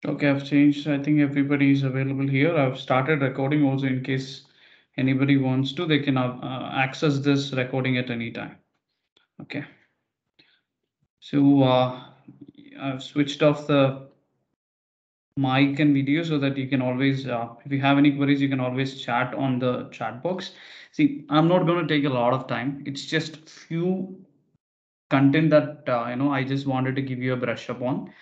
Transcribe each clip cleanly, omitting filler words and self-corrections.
Okay, I've changed. I think everybody is available here. I've started recording also in case anybody wants to, they can access this recording at any time. Okay. So I've switched off the mic and video so that you can always, if you have any queries, you can always chat on the chat box. See, I'm not going to take a lot of time. It's just few content that I just wanted to give you a brush up on.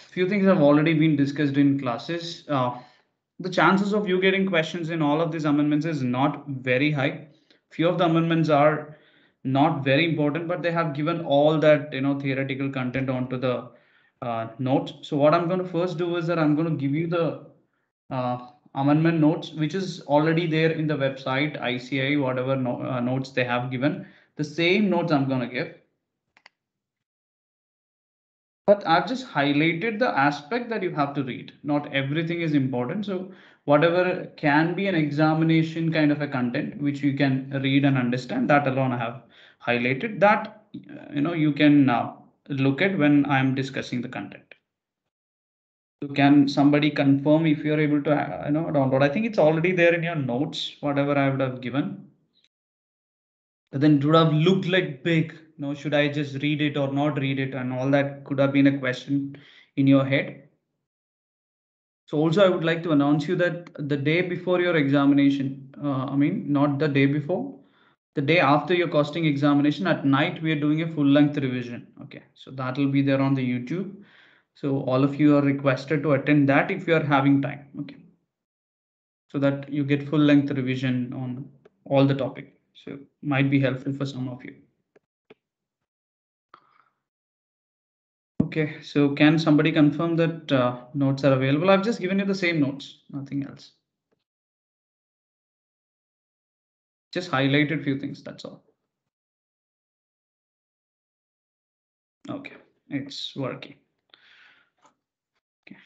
Few things have already been discussed in classes. The chances of you getting questions in all of these amendments is not very high. Few of the amendments are not very important, but they have given all that theoretical content onto the notes. So what I'm going to first do is that I'm going to give you the amendment notes, which is already there in the website ICAI, whatever notes they have given. The same notes I'm going to give. But I've just highlighted the aspect that you have to read. Not everything is important. So whatever can be an examination kind of a content which you can read and understand, that alone I have highlighted. That you can look at when I'm discussing the content. So can somebody confirm if you're able to download? I think it's already there in your notes, whatever I would have given. But then it would have looked like big. Should I just read it or not read it? And all that could have been a question in your head. So also I would like to announce you that the day before your examination, I mean, not the day before, the day after your costing examination at night, we are doing a full length revision. Okay. So that will be there on the YouTube. So all of you are requested to attend that if you are having time. Okay. So that you get full length revision on all the topic. So might be helpful for some of you. Okay, so can somebody confirm that notes are available? I've just given you the same notes, nothing else. Just highlighted few things, that's all. Okay, it's working. Okay.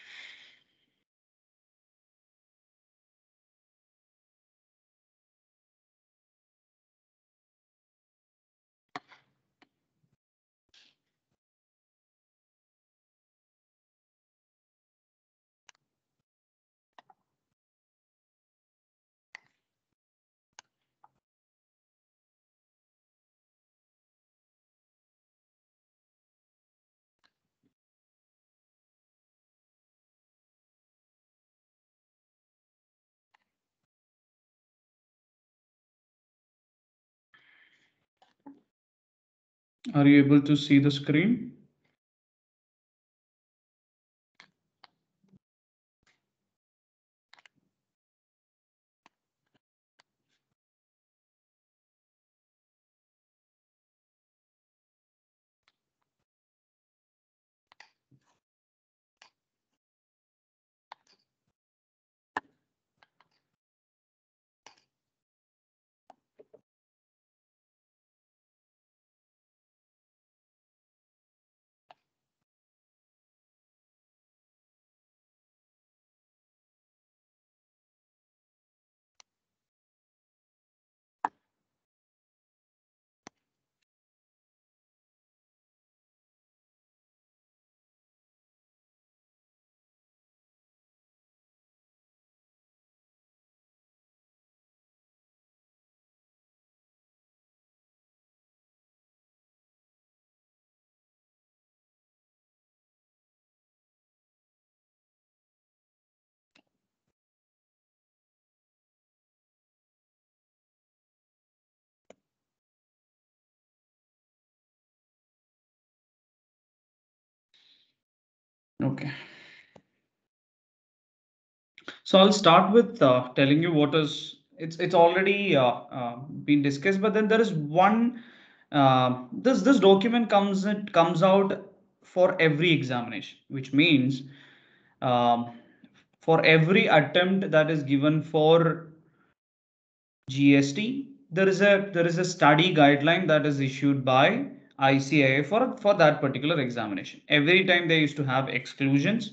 Are you able to see the screen? Okay. So I'll start with telling you what is it's already been discussed, but then there is one this document comes out for every examination, which means um, for every attempt that is given for GST, there is a study guideline that is issued by ICAI for that particular examination. Every time they used to have exclusions.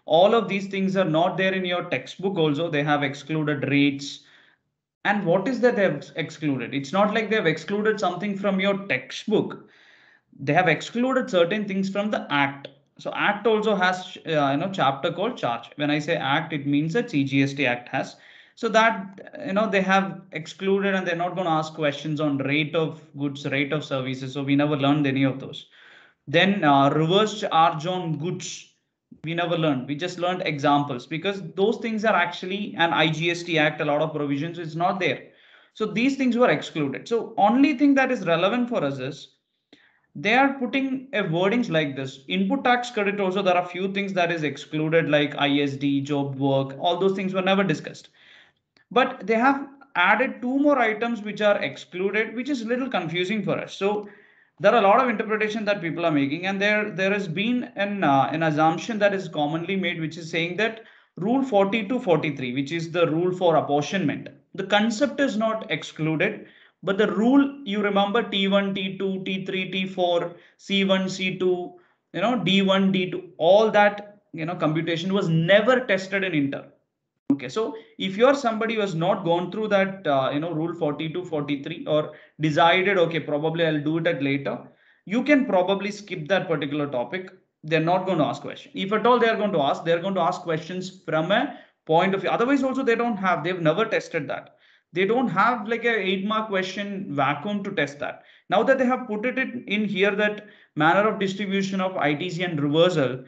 All of these things are not there in your textbook. Also, they have excluded rates. And what is that they have excluded? It's not like they have excluded something from your textbook. They have excluded certain things from the act. So Act also has chapter called charge. When I say Act, it means that CGST Act has. So that they have excluded and they're not going to ask questions on rate of goods, rate of services. So we never learned any of those. Then reverse charge on goods, we never learned. We just learned examples because those things are actually an IGST Act, a lot of provisions is not there. So these things were excluded. So only thing that is relevant for us is they are putting a wordings like this. Input tax credit also, there are few things that is excluded like ISD, job work, all those things were never discussed. But they have added two more items which are excluded, which is a little confusing for us. So there are a lot of interpretation that people are making, and there has been an assumption that is commonly made, which is saying that rule 40 to 43, which is the rule for apportionment, the concept is not excluded, but the rule, you remember T1, T2, T3, T4, C1, C2, D1, D2, all that computation was never tested in inter. Okay, so if you're somebody who has not gone through that, rule 42, 43, or decided, okay, probably I'll do it at later, you can probably skip that particular topic. They're not going to ask questions. If at all they are going to ask, they're going to ask questions from a point of view. Otherwise, also they've never tested that. They don't have like a 8-mark question vacuum to test that. Now that they have put it in here, that manner of distribution of ITC and reversal,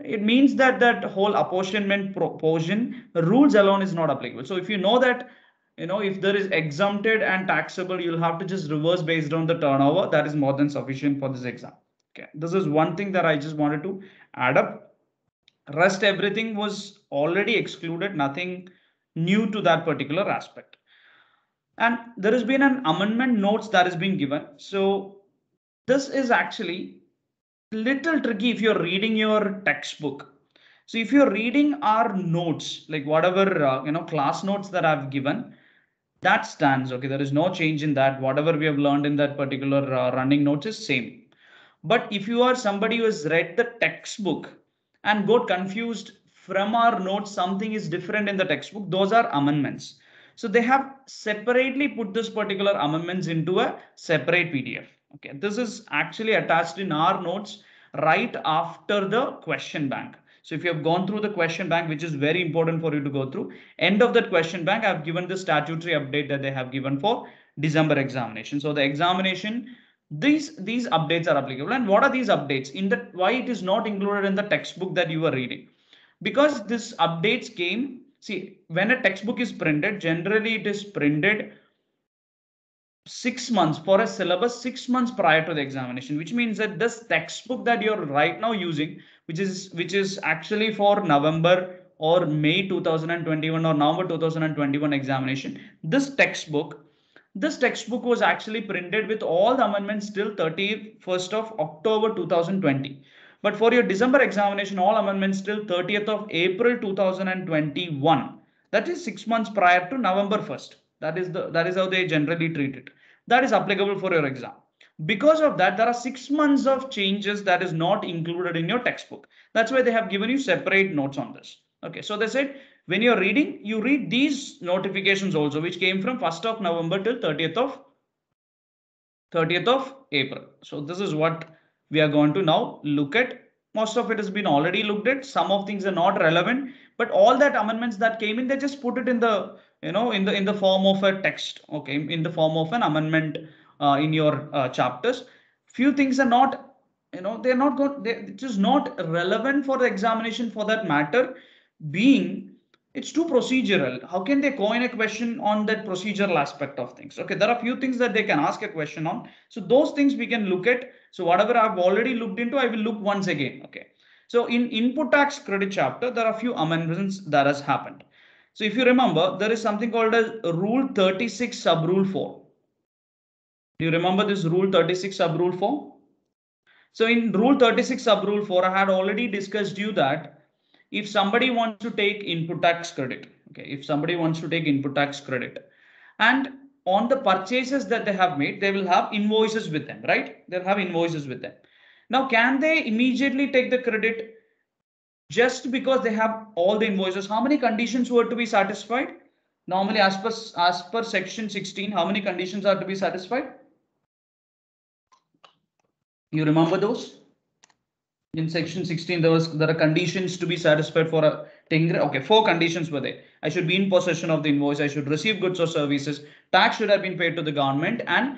it means that that whole apportionment proportion rules alone is not applicable. So if you know that, if there is exempted and taxable, you'll have to just reverse based on the turnover. That is more than sufficient for this exam. Okay, this is one thing that I just wanted to add up. Rest everything was already excluded, nothing new to that particular aspect. And there has been an amendment notes that has been given. So this is actually little tricky if you're reading your textbook. So if you're reading our notes, like whatever class notes that I've given, that stands. Okay, there is no change in that. Whatever we have learned in that particular running notes is same. But if you are somebody who has read the textbook and got confused from our notes, something is different in the textbook, those are amendments. So they have separately put this particular amendments into a separate PDF. Okay, this is actually attached in our notes right after the question bank. So if you have gone through the question bank, which is very important for you to go through, end of that question bank, I've given the statutory update that they have given for December examination. So the examination, these updates are applicable. And what are these updates? In the why it is not included in the textbook that you are reading? Because this updates came. See, when a textbook is printed, generally it is printed 6 months for a syllabus, 6 months prior to the examination, which means that this textbook that you're right now using, which is actually for November or May 2021 or November 2021 examination, this textbook was actually printed with all the amendments till 31st of October 2020. But for your December examination, all amendments till 30th of April 2021. That is 6 months prior to November 1st. That is how they generally treat it. That is applicable for your exam. Because of that, there are 6 months of changes that is not included in your textbook. That's why they have given you separate notes on this. Okay, so they said when you're reading, you read these notifications also, which came from 1st of November till 30th of April. So this is what we are going to now look at. Most of it has been already looked at. Some of things are not relevant, but all that amendments that came in, they just put it in the in the form of a text. Okay, in the form of an amendment in your chapters. Few things are not, they're not good. It is not relevant for the examination for that matter. Being it's too procedural. How can they coin a question on that procedural aspect of things? Okay, there are few things that they can ask a question on. So those things we can look at. So whatever I've already looked into, I will look once again. Okay. So in input tax credit chapter, there are few amendments that has happened. So if you remember, there is something called as Rule 36 sub rule 4. Do you remember this Rule 36 sub rule 4? So in Rule 36 sub rule 4, I had already discussed you that if somebody wants to take input tax credit, okay, if somebody wants to take input tax credit, and on the purchases that they have made, they will have invoices with them, right? They'll have invoices with them. Now, can they immediately take the credit just because they have all the invoices? How many conditions were to be satisfied? Normally, as per section 16, how many conditions are to be satisfied? You remember those? In section 16, there are conditions to be satisfied for a taking. Okay, 4 conditions were there. I should be in possession of the invoice. I should receive goods or services. Tax should have been paid to the government, and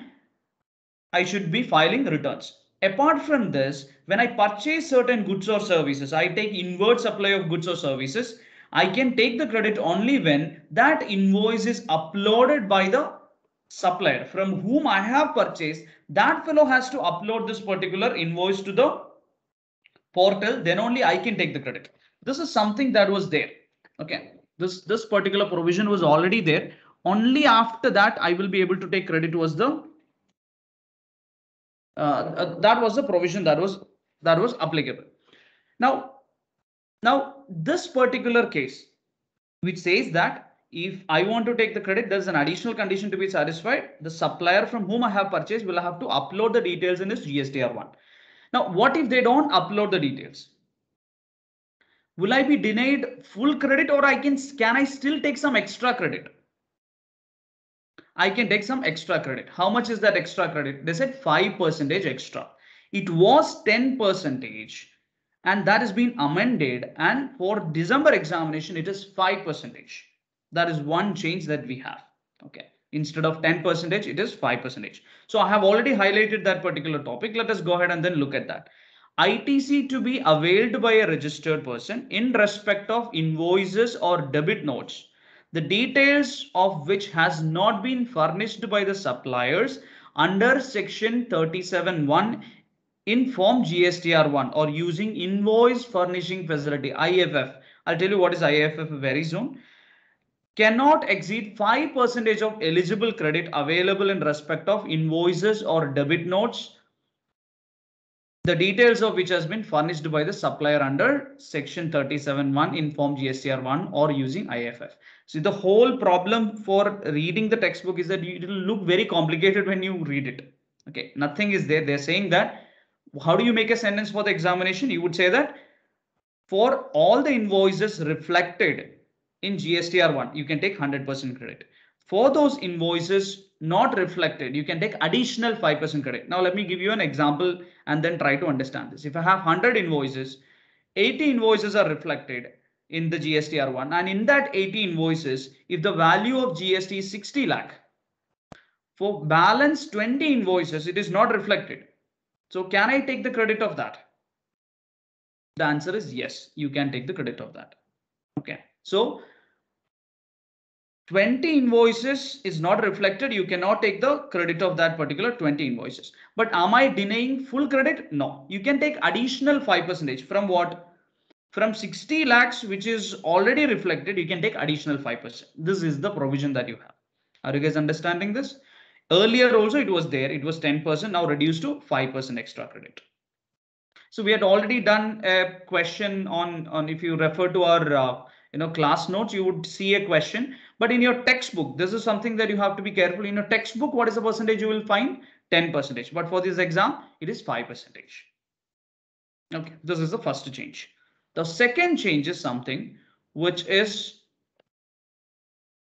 I should be filing returns. Apart from this, when I purchase certain goods or services, I take inward supply of goods or services. I can take the credit only when that invoice is uploaded by the supplier from whom I have purchased. That fellow has to upload this particular invoice to the portal, then only I can take the credit. This is something that was there. Okay, this particular provision was already there. Only after that I will be able to take credit was the that was the provision that was applicable. Now this particular case, which says that if I want to take the credit, there's an additional condition to be satisfied. The supplier from whom I have purchased will have to upload the details in this GSTR1. Now, what if they don't upload the details? Will I be denied full credit, or can I still take some extra credit? I can take some extra credit. How much is that extra credit? They said 5% extra. It was 10%, and that has been amended. And for December examination, it is 5%. That is one change that we have. Okay. Instead of 10%, it is 5%. So I have already highlighted that particular topic. Let us go ahead and then look at that. ITC to be availed by a registered person in respect of invoices or debit notes, the details of which has not been furnished by the suppliers under section 37(1) in form GSTR1 or using invoice furnishing facility IFF. I'll tell you what is IFF very soon. Cannot exceed 5% of eligible credit available in respect of invoices or debit notes, the details of which has been furnished by the supplier under section 37(1) in form GSTR1 or using IFF. So the whole problem for reading the textbook is that it will look very complicated when you read it. Okay, nothing is there. They're saying that how do you make a sentence for the examination? You would say that for all the invoices reflected in GSTR1, you can take 100% credit. For those invoices not reflected, you can take additional 5% credit. Now, let me give you an example and then try to understand this. If I have 100 invoices, 80 invoices are reflected in the GSTR1, and in that 80 invoices, if the value of GST is 60 lakh, for balance 20 invoices, it is not reflected. So can I take the credit of that? The answer is yes, you can take the credit of that. Okay, so 20 invoices is not reflected, you cannot take the credit of that particular 20 invoices. But am I denying full credit? No, you can take additional 5% from what? From 60 lakhs, which is already reflected, you can take additional 5%. This is the provision that you have. Are you guys understanding this? Earlier also it was there, it was 10%, now reduced to 5% extra credit. So we had already done a question on if you refer to our class notes, you would see a question. But in your textbook, this is something that you have to be careful. In your textbook, what is the percentage you will find? 10%. But for this exam, it is 5%. Okay, this is the first change. The second change is something which is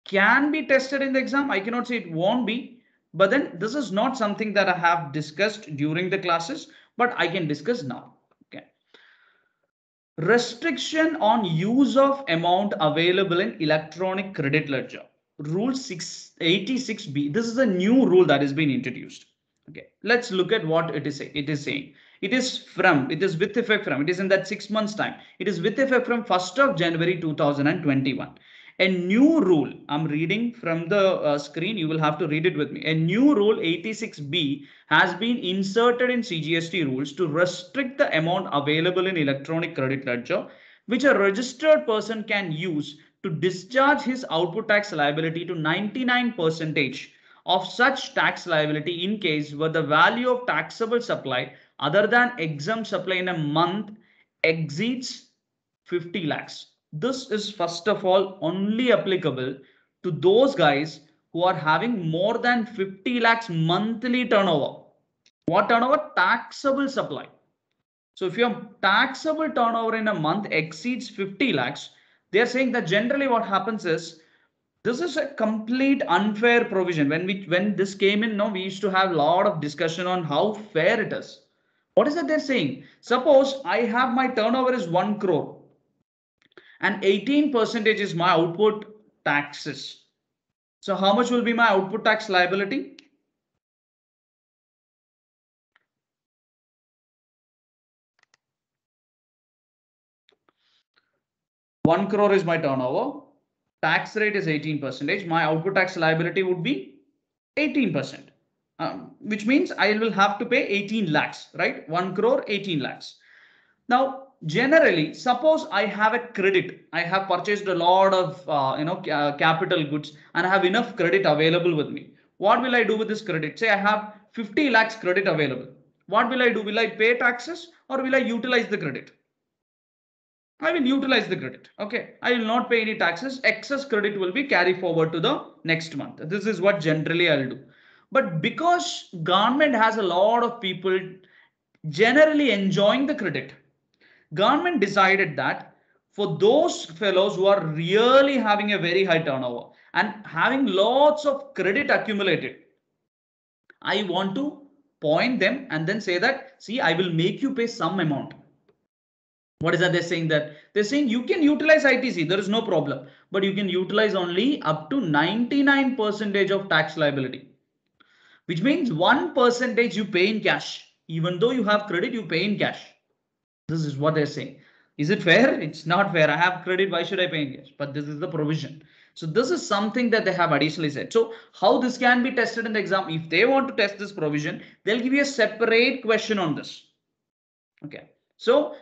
can be tested in the exam. I cannot say it won't be, but then this is not something that I have discussed during the classes, but I can discuss now. Okay. Restriction on use of amount available in electronic credit ledger. Rule 686B. This is a new rule that has been introduced. Okay, let's look at what it is saying. It is with effect from, it is in that 6 months time. It is with effect from 1st of January 2021. A new rule, I'm reading from the screen, you will have to read it with me. A new rule 86B has been inserted in CGST rules to restrict the amount available in electronic credit ledger, which a registered person can use to discharge his output tax liability to 99% of such tax liability in case where the value of taxable supply other than exempt supply in a month exceeds 50 lakhs. This is first of all only applicable to those guys who are having more than 50 lakhs monthly turnover. What turnover? Taxable supply. So if your taxable turnover in a month exceeds 50 lakhs, they are saying that generally what happens is this is a complete unfair provision. When this came in, no, we used to have a lot of discussion on how fair it is. What is that they're saying? Suppose I have my turnover is 1 crore and 18% is my output taxes. So how much will be my output tax liability? One crore is my turnover. Tax rate is 18%. My output tax liability would be 18%, which means I will have to pay 18 lakhs, right? 1 crore, 18 lakhs. Now, generally, suppose I have a credit. I have purchased a lot of capital goods and I have enough credit available with me. What will I do with this credit? Say I have 50 lakhs credit available. What will I do? Will I pay taxes or will I utilize the credit? I will utilize the credit. Okay. I will not pay any taxes. Excess credit will be carried forward to the next month. This is what generally I'll do. But because government has a lot of people generally enjoying the credit, government decided that for those fellows who are really having a very high turnover and having lots of credit accumulated, I want to point them and then say that, see, I will make you pay some amount. What is that they're saying? That they're saying you can utilize ITC, there is no problem, but you can utilize only up to 99% of tax liability, which means 1% you pay in cash. Even though you have credit, you pay in cash. This is what they're saying. Is it fair? It's not fair. I have credit. Why should I pay in cash? But this is the provision. So this is something that they have additionally said. So how this can be tested in the exam? If they want to test this provision, they'll give you a separate question on this. Okay. So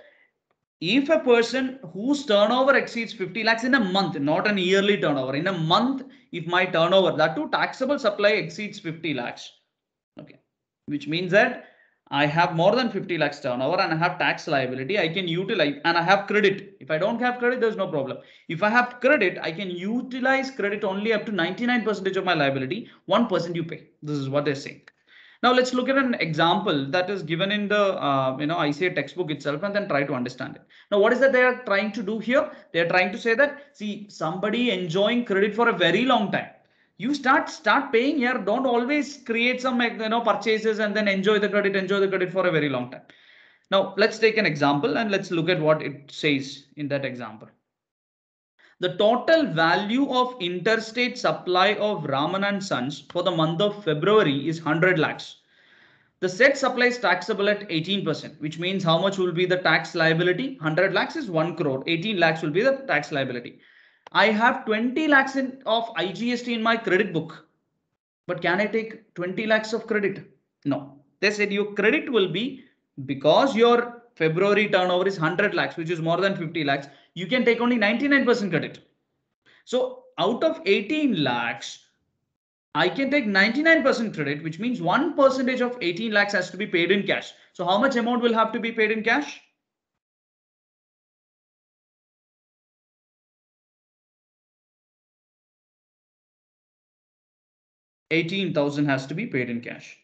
if a person whose turnover exceeds 50 lakhs in a month, not an yearly turnover, in a month, if my turnover, that too taxable supply exceeds 50 lakhs, okay, which means that I have more than 50 lakhs turnover and I have tax liability, I can utilize, and I have credit. If I don't have credit, there's no problem. If I have credit, I can utilize credit only up to 99% of my liability. 1% you pay. This is what they're saying. Now let's look at an example that is given in the ICA textbook itself and then try to understand it. Now what is that they are trying to do here? They are trying to say that, see, somebody enjoying credit for a very long time, you start paying here. Don't always create some purchases and then enjoy the credit for a very long time. Now let's take an example and let's look at what it says in that example. The total value of interstate supply of Raman and Sons for the month of February is 100 lakhs. The said supply is taxable at 18%, which means how much will be the tax liability? 100 lakhs is 1 crore. 18 lakhs will be the tax liability. I have 20 lakhs of IGST in my credit book. But can I take 20 lakhs of credit? No. They said your credit will be, because your February turnover is 100 lakhs, which is more than 50 lakhs, you can take only 99% credit. So out of 18 lakhs, I can take 99% credit, which means 1% of 18 lakhs has to be paid in cash. So how much amount will have to be paid in cash? 18,000 has to be paid in cash.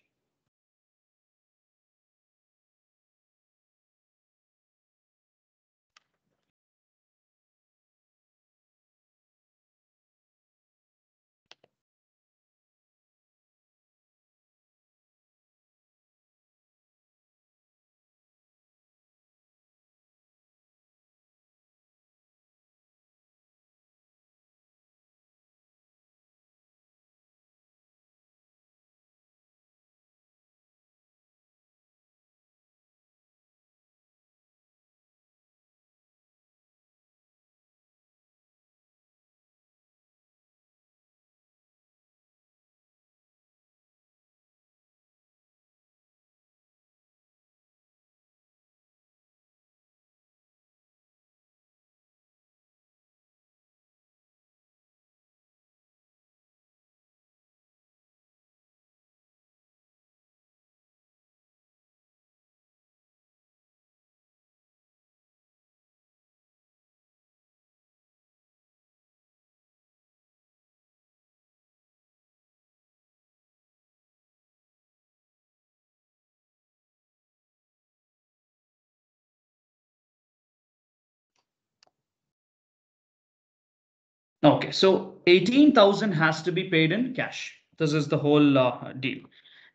Okay, so 18,000 has to be paid in cash. This is the whole deal.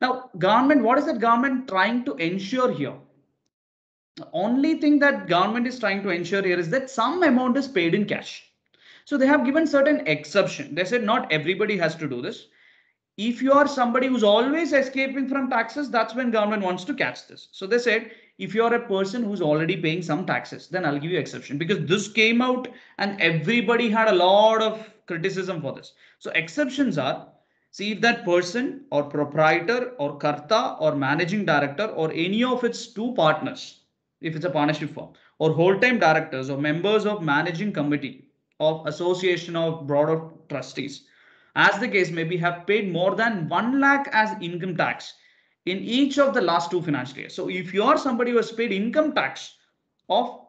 Now, government, what is the government trying to ensure here? The only thing that government is trying to ensure here is that some amount is paid in cash. So they have given certain exception. They said not everybody has to do this. If you are somebody who's always escaping from taxes, that's when government wants to catch this. So they said, if you're a person who's already paying some taxes, then I'll give you exception, because this came out and everybody had a lot of criticism for this. So exceptions are, see, if that person or proprietor or karta or managing director or any of its two partners, if it's a partnership firm, or whole-time directors or members of managing committee of association of board of trustees, as the case may be, have paid more than 1 lakh as income tax in each of the last 2 financial years. So if you are somebody who has paid income tax of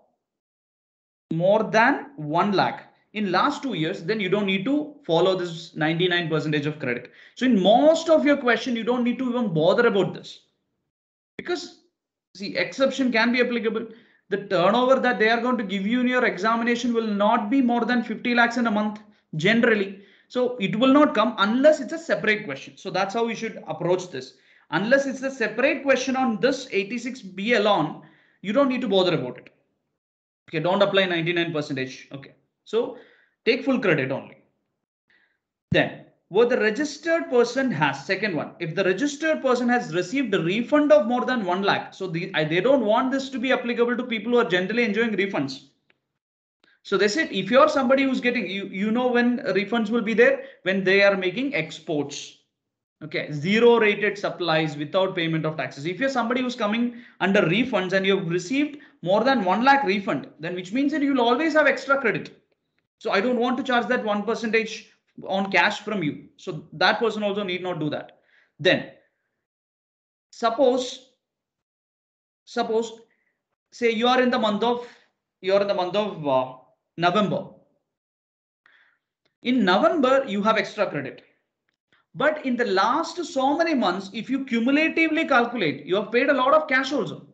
more than 1 lakh in last 2 years, then you don't need to follow this 99% of credit. So in most of your question, you don't need to even bother about this, because see, exception can be applicable. The turnover that they are going to give you in your examination will not be more than 50 lakhs in a month generally. So it will not come unless it's a separate question. So that's how we should approach this. Unless it's a separate question on this 86B alone, you don't need to bother about it. Okay, don't apply 99%. Okay, so take full credit only. Then what the registered person has, second one, if the registered person has received a refund of more than 1 lakh, so they don't want this to be applicable to people who are generally enjoying refunds. So they said, if you're somebody who's getting, you know when refunds will be there, when they are making exports. Okay, zero rated supplies without payment of taxes. If you're somebody who's coming under refunds and you've received more than 1 lakh refund, then which means that you'll always have extra credit. So I don't want to charge that 1% on cash from you. So that person also need not do that. Then suppose say you are in the month of November. In November, you have extra credit. But in the last so many months, if you cumulatively calculate, you have paid a lot of cash also.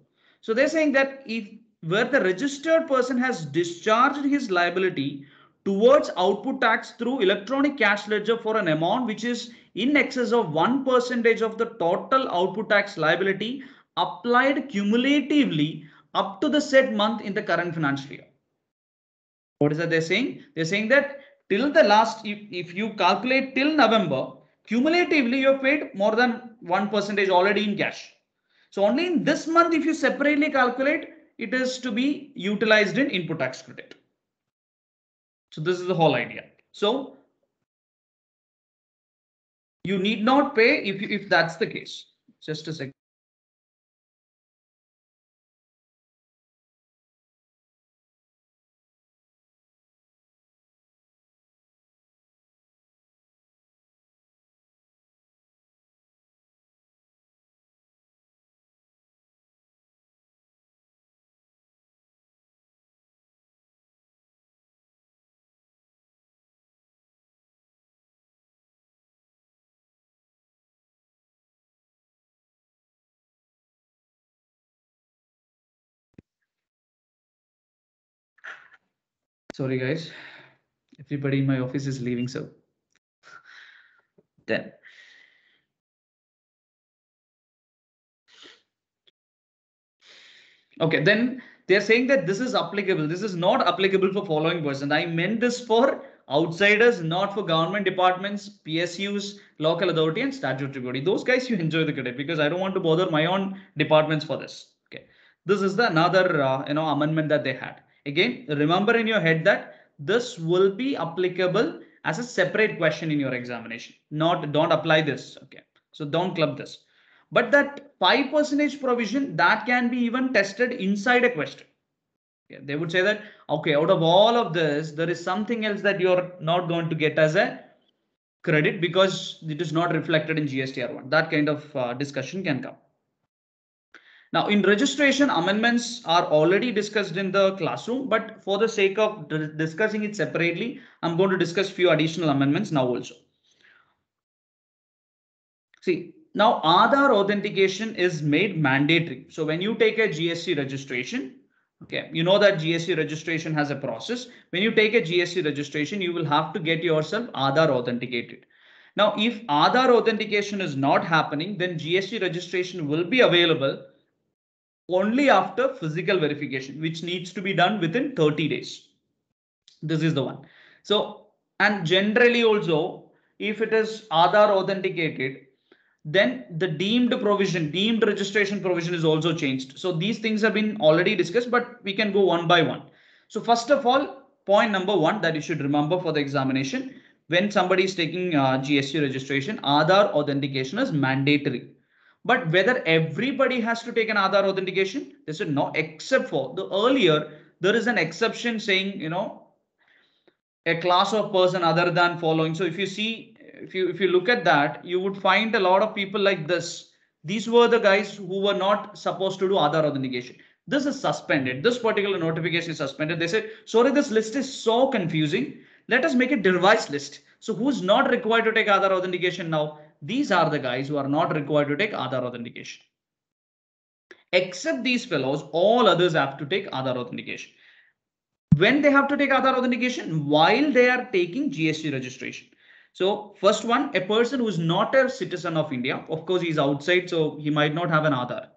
So they're saying that if where the registered person has discharged his liability towards output tax through electronic cash ledger for an amount which is in excess of 1% of the total output tax liability applied cumulatively up to the said month in the current financial year. What is that they're saying? They're saying that till the last, if you calculate till November, cumulatively you have paid more than 1% already in cash. So only in this month, if you separately calculate, it is to be utilized in input tax credit. So this is the whole idea. So you need not pay if that's the case. Just a second. Sorry, guys. Everybody in my office is leaving. So then. Okay, then they're saying that this is applicable. This is not applicable for following person. I meant this for outsiders, not for government departments, PSUs, local authority, and statutory body. Those guys you enjoy the credit, because I don't want to bother my own departments for this. Okay, this is the another amendment that they had. Again, remember in your head that this will be applicable as a separate question in your examination. Don't apply this. Okay, so don't club this. But that 5% provision, that can be even tested inside a question. Okay, they would say that, okay, out of all of this, there is something else that you're not going to get as a credit because it is not reflected in GSTR1. That kind of discussion can come. Now, in registration, amendments are already discussed in the classroom, but for the sake of discussing it separately, I'm going to discuss few additional amendments now also. See, now Aadhaar authentication is made mandatory. So when you take a GST registration, okay, you know that GST registration has a process. When you take a GST registration, you will have to get yourself Aadhaar authenticated. Now, if Aadhaar authentication is not happening, then GST registration will be available only after physical verification, which needs to be done within 30 days. This is the one. So, and generally also, if it is Aadhaar authenticated, then the deemed registration provision is also changed. So these things have been already discussed, but we can go one by one. So first of all, point number one that you should remember for the examination, when somebody is taking GST registration, Aadhaar authentication is mandatory. But whether everybody has to take an Aadhaar authentication, they said no, except for the earlier, there is an exception saying, a class of person other than following. So if you see, if you look at that, you would find a lot of people like this. These were the guys who were not supposed to do Aadhaar authentication. This is suspended. This particular notification is suspended. They said, sorry, this list is so confusing. Let us make a device list. So who's not required to take Aadhaar authentication now? These are the guys who are not required to take Aadhaar authentication. Except these fellows, all others have to take Aadhaar authentication. When they have to take Aadhaar authentication? While they are taking GST registration. So first one, a person who is not a citizen of India, of course, he's outside, so he might not have an Aadhaar.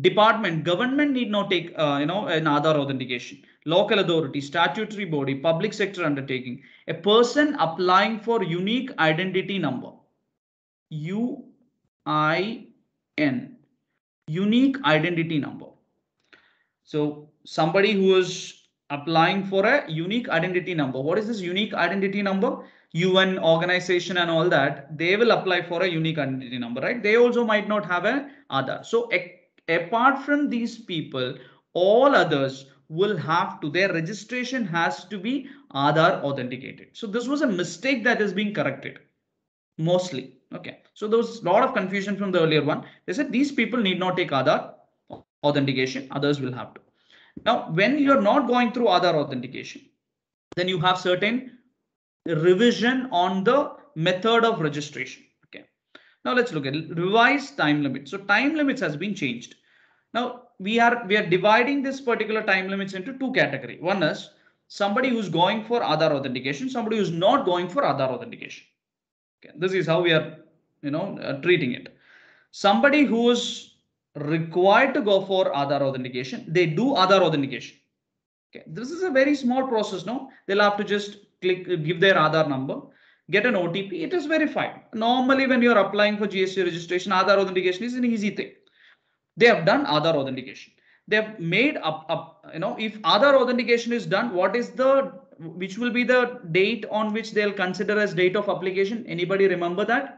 Department, government need not take, an Aadhaar authentication. Local authority, statutory body, public sector undertaking. A person applying for unique identity number. UIN, unique identity number. So somebody who is applying for a unique identity number. What is this unique identity number? UN organization and all that, they will apply for a unique identity number, right? They also might not have an Aadhaar. So apart from these people, all others will have to, their registration has to be Aadhaar authenticated. So this was a mistake that is being corrected mostly. Okay. So there was a lot of confusion from the earlier one. They said these people need not take Aadhaar authentication, others will have to. Now, when you're not going through Aadhaar authentication, then you have certain revision on the method of registration. Okay. Now let's look at revised time limit. So time limits has been changed. Now we are dividing this particular time limits into two categories. One is somebody who's going for Aadhaar authentication, somebody who's not going for Aadhaar authentication. Okay. This is how we are, treating it. Somebody who is required to go for Aadhaar authentication, they do Aadhaar authentication. Okay, this is a very small process. No, they'll have to just give their Aadhaar number, get an OTP. It is verified. Normally, when you're applying for GST registration, Aadhaar authentication is an easy thing. They have done Aadhaar authentication. They have made up. If Aadhaar authentication is done, which will be the date on which they'll consider as date of application? Anybody remember that?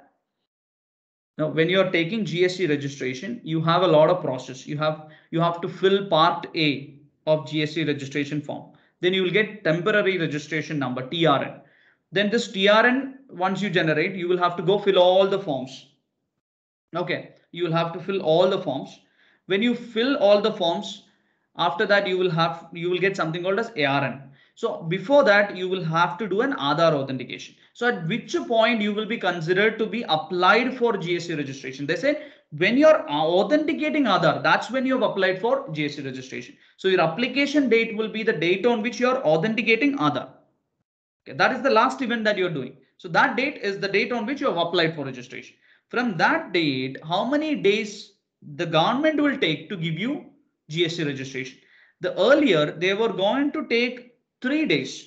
Now, when you are taking GST registration, you have a lot of process. You have to fill part A of GST registration form. Then you will get temporary registration number, TRN. Then this TRN, once you generate, you will have to go fill all the forms. Okay, you will have to fill all the forms. When you fill all the forms, after that you will get something called as ARN. So before that, you will have to do an Aadhaar authentication. So at which point you will be considered to be applied for GST registration. They say when you're authenticating Aadhaar, that's when you have applied for GST registration. So your application date will be the date on which you are authenticating Aadhaar. Okay, that is the last event that you're doing. So that date is the date on which you have applied for registration. From that date, how many days the government will take to give you GST registration? The earlier they were going to take 3 days.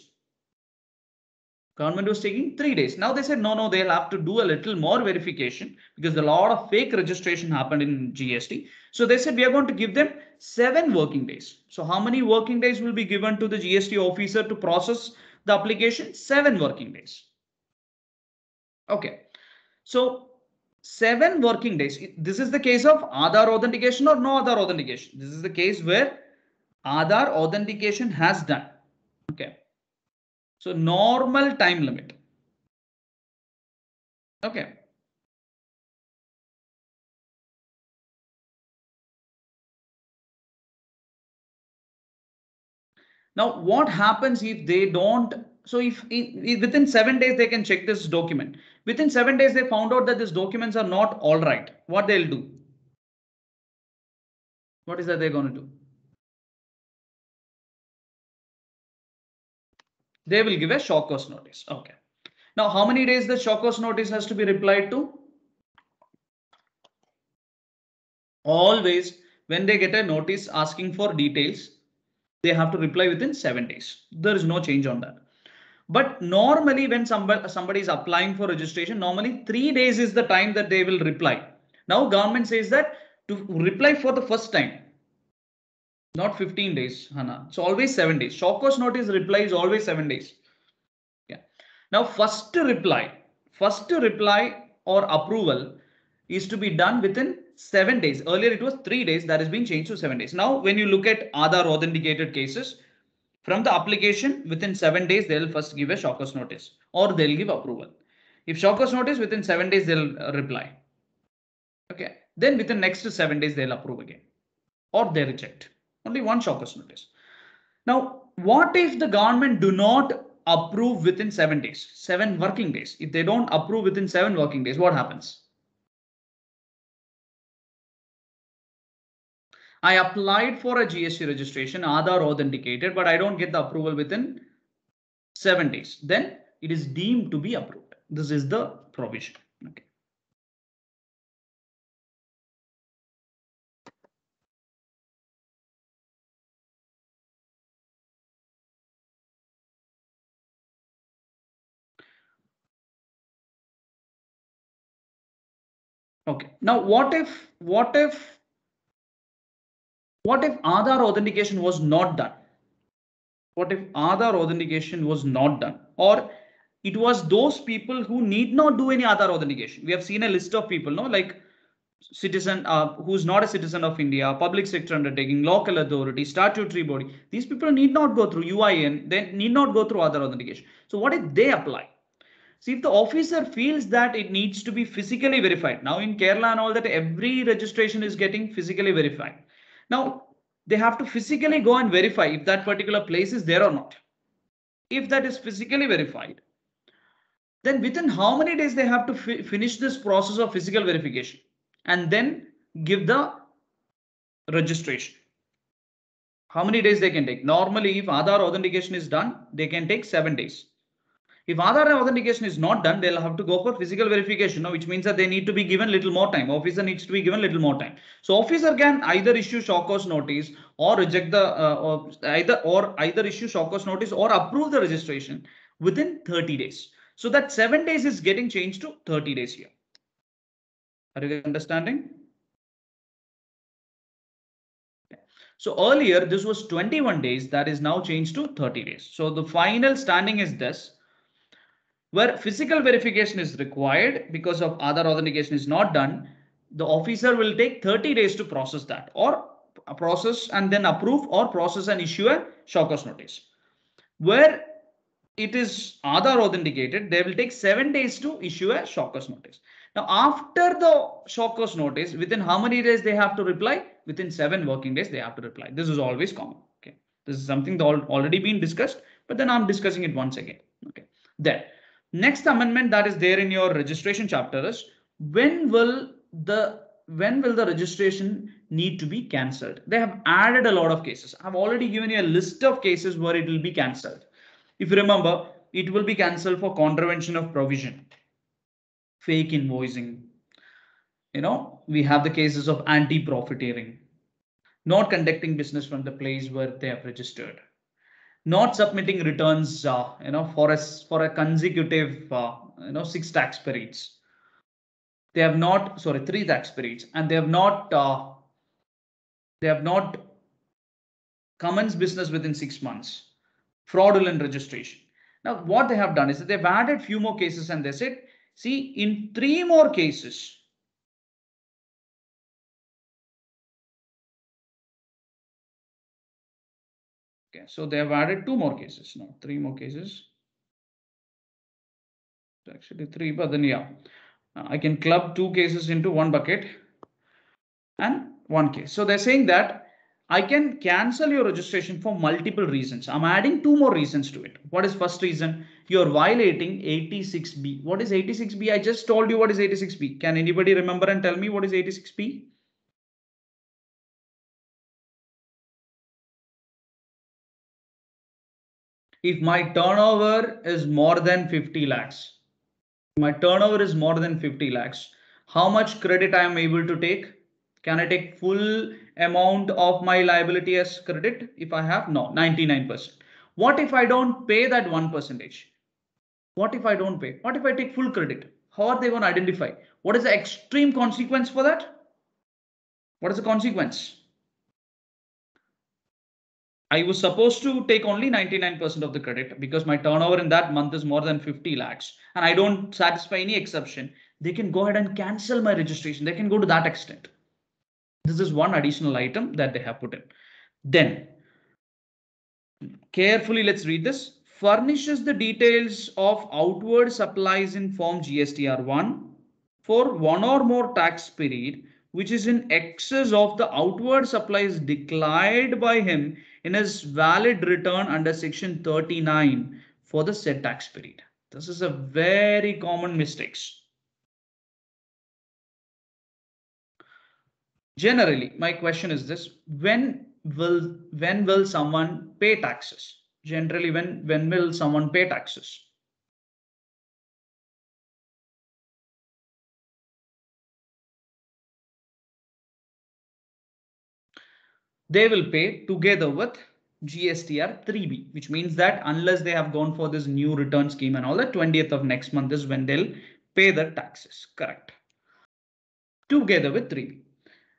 Government was taking 3 days. Now they said no, they'll have to do a little more verification because a lot of fake registration happened in GST. So they said we are going to give them 7 working days. So how many working days will be given to the GST officer to process the application? 7 working days. Okay. So 7 working days. This is the case of Aadhaar authentication or no Aadhaar authentication. This is the case where Aadhaar authentication has done. Okay. So normal time limit. Okay. Now, what happens if they don't? So if within 7 days they can check this document. Within 7 days they found out that these documents are not all right. What they'll do? What is that they're going to do? They will give a show cause notice. Okay. Now, how many days the show cause notice has to be replied to? Always when they get a notice asking for details, they have to reply within 7 days. There is no change on that. But normally when somebody is applying for registration, normally 3 days is the time that they will reply. Now government says that to reply for the first time, not 15 days, Hana. It's always 7 days. Short course notice reply is always 7 days. Yeah. Now first reply or approval is to be done within 7 days. Earlier it was 3 days, that has been changed to 7 days. Now when you look at Aadhaar authenticated cases, from the application within 7 days, they'll first give a short course notice or they'll give approval. If short course notice within 7 days, they'll reply. Okay. Then within next 7 days, they'll approve again or they reject. Only one short course notice. Now, what if the government do not approve within 7 days, 7 working days? If they don't approve within 7 working days, what happens? I applied for a GST registration, Aadhaar authenticated, but I don't get the approval within 7 days. Then it is deemed to be approved. This is the provision. Okay. Okay. Now, what if Aadhaar authentication was not done? What if Aadhaar authentication was not done, or it was those people who need not do any Aadhaar authentication? We have seen a list of people, no, like citizen who's not a citizen of India, public sector undertaking, local authority, statutory body. These people need not go through UIN. They need not go through Aadhaar authentication. So what if they apply? See, if the officer feels that it needs to be physically verified, now in Kerala and all that, every registration is getting physically verified. Now, they have to physically go and verify if that particular place is there or not. If that is physically verified, then within how many days they have to finish this process of physical verification and then give the registration. How many days they can take? Normally, if Aadhaar authentication is done, they can take 7 days. If Aadhaar authentication is not done, they'll have to go for physical verification, which means that they need to be given little more time. Officer needs to be given little more time. So officer can either issue short course notice or reject the either issue short course notice or approve the registration within 30 days. So that 7 days is getting changed to 30 days here. Are you understanding? So earlier this was 21 days, that is now changed to 30 days. So the final standing is this, where physical verification is required because of Aadhaar authentication is not done, the officer will take 30 days to process that, or process and then approve, or process and issue a short course notice. Where it is Aadhaar authenticated, they will take 7 days to issue a short course notice. Now, after the short course notice, within how many days they have to reply? Within 7 working days, they have to reply. This is always common. Okay, this is something that already been discussed, but then I'm discussing it once again. Okay, then next amendment that is there in your registration chapter is when will the registration need to be cancelled? They have added a lot of cases. I've already given you a list of cases where it will be cancelled. If you remember, it will be cancelled for contravention of provision, fake invoicing. We have the cases of anti-profiteering, not conducting business from the place where they have registered, not submitting returns, for a consecutive, 6 tax periods. They have not, 3 tax periods, and they have not commenced business within 6 months. Fraudulent registration. Now, what they have done is that they've added few more cases, and they said, see, in 3 more cases, okay, so they have added 2 more cases now, 3 more cases. It's actually 3, but then yeah, I can club 2 cases into 1 bucket and 1 case. So they're saying that I can cancel your registration for multiple reasons. I'm adding 2 more reasons to it. What is first reason? You're violating 86B. What is 86B? I just told you what is 86B. Can anybody remember and tell me what is 86B? If my turnover is more than 50 lakhs, how much credit I am able to take? Can I take full amount of my liability as credit if I have? No, 99%. What if I don't pay that 1%? What if I don't pay? What if I take full credit? How are they going to identify? What is the extreme consequence for that? What is the consequence? I was supposed to take only 99% of the credit because my turnover in that month is more than 50 lakhs and I don't satisfy any exception. They can go ahead and cancel my registration. They can go to that extent. This is one additional item that they have put in. Then, carefully, let's read this. Furnishes the details of outward supplies in Form GSTR1 for one or more tax period which is in excess of the outward supplies declared by him in his valid return under section 39 for the said tax period. This is a very common mistake. Generally, my question is this: when will someone pay taxes? Generally, when will someone pay taxes? They will pay together with GSTR 3B, which means that unless they have gone for this new return scheme and all, the 20th of next month is when they'll pay the taxes. Correct. Together with 3B.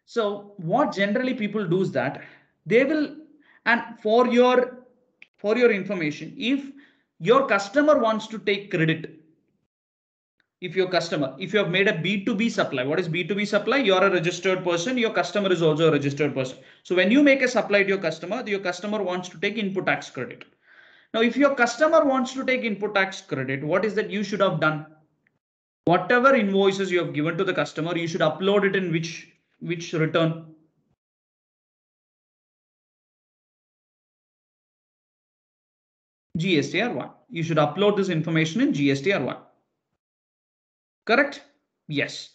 So what generally people do is that they will, and for your information, if your customer wants to take credit, if you have made a B2B supply, what is B2B supply? You're a registered person, your customer is also a registered person. So when you make a supply to your customer wants to take input tax credit. Now, if your customer wants to take input tax credit, what is that you should have done? Whatever invoices you have given to the customer, you should upload it in which return? GSTR1. You should upload this information in GSTR1. Correct? Yes.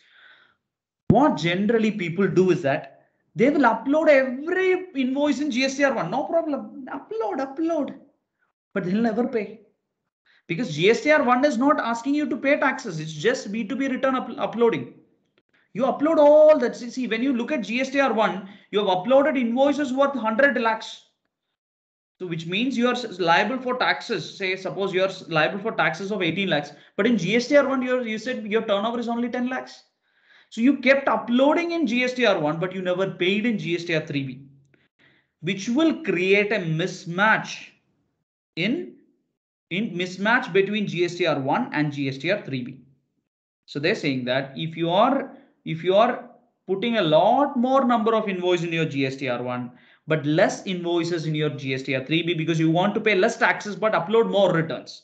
What generally people do is that they will upload every invoice in GSTR1. No problem. Upload. But they'll never pay. Because GSTR1 is not asking you to pay taxes. It's just B2B return uploading. You upload all that. See, when you look at GSTR1, you have uploaded invoices worth 100 lakhs. So which means you are liable for taxes. Say, suppose you are liable for taxes of 18 lakhs. But in GSTR1, you said your turnover is only 10 lakhs. So you kept uploading in GSTR1, but you never paid in GSTR3B, which will create a mismatch in mismatch between GSTR1 and GSTR3B. So they're saying that if you are putting a lot more number of invoices in your GSTR1, but less invoices in your GSTR3B because you want to pay less taxes but upload more returns.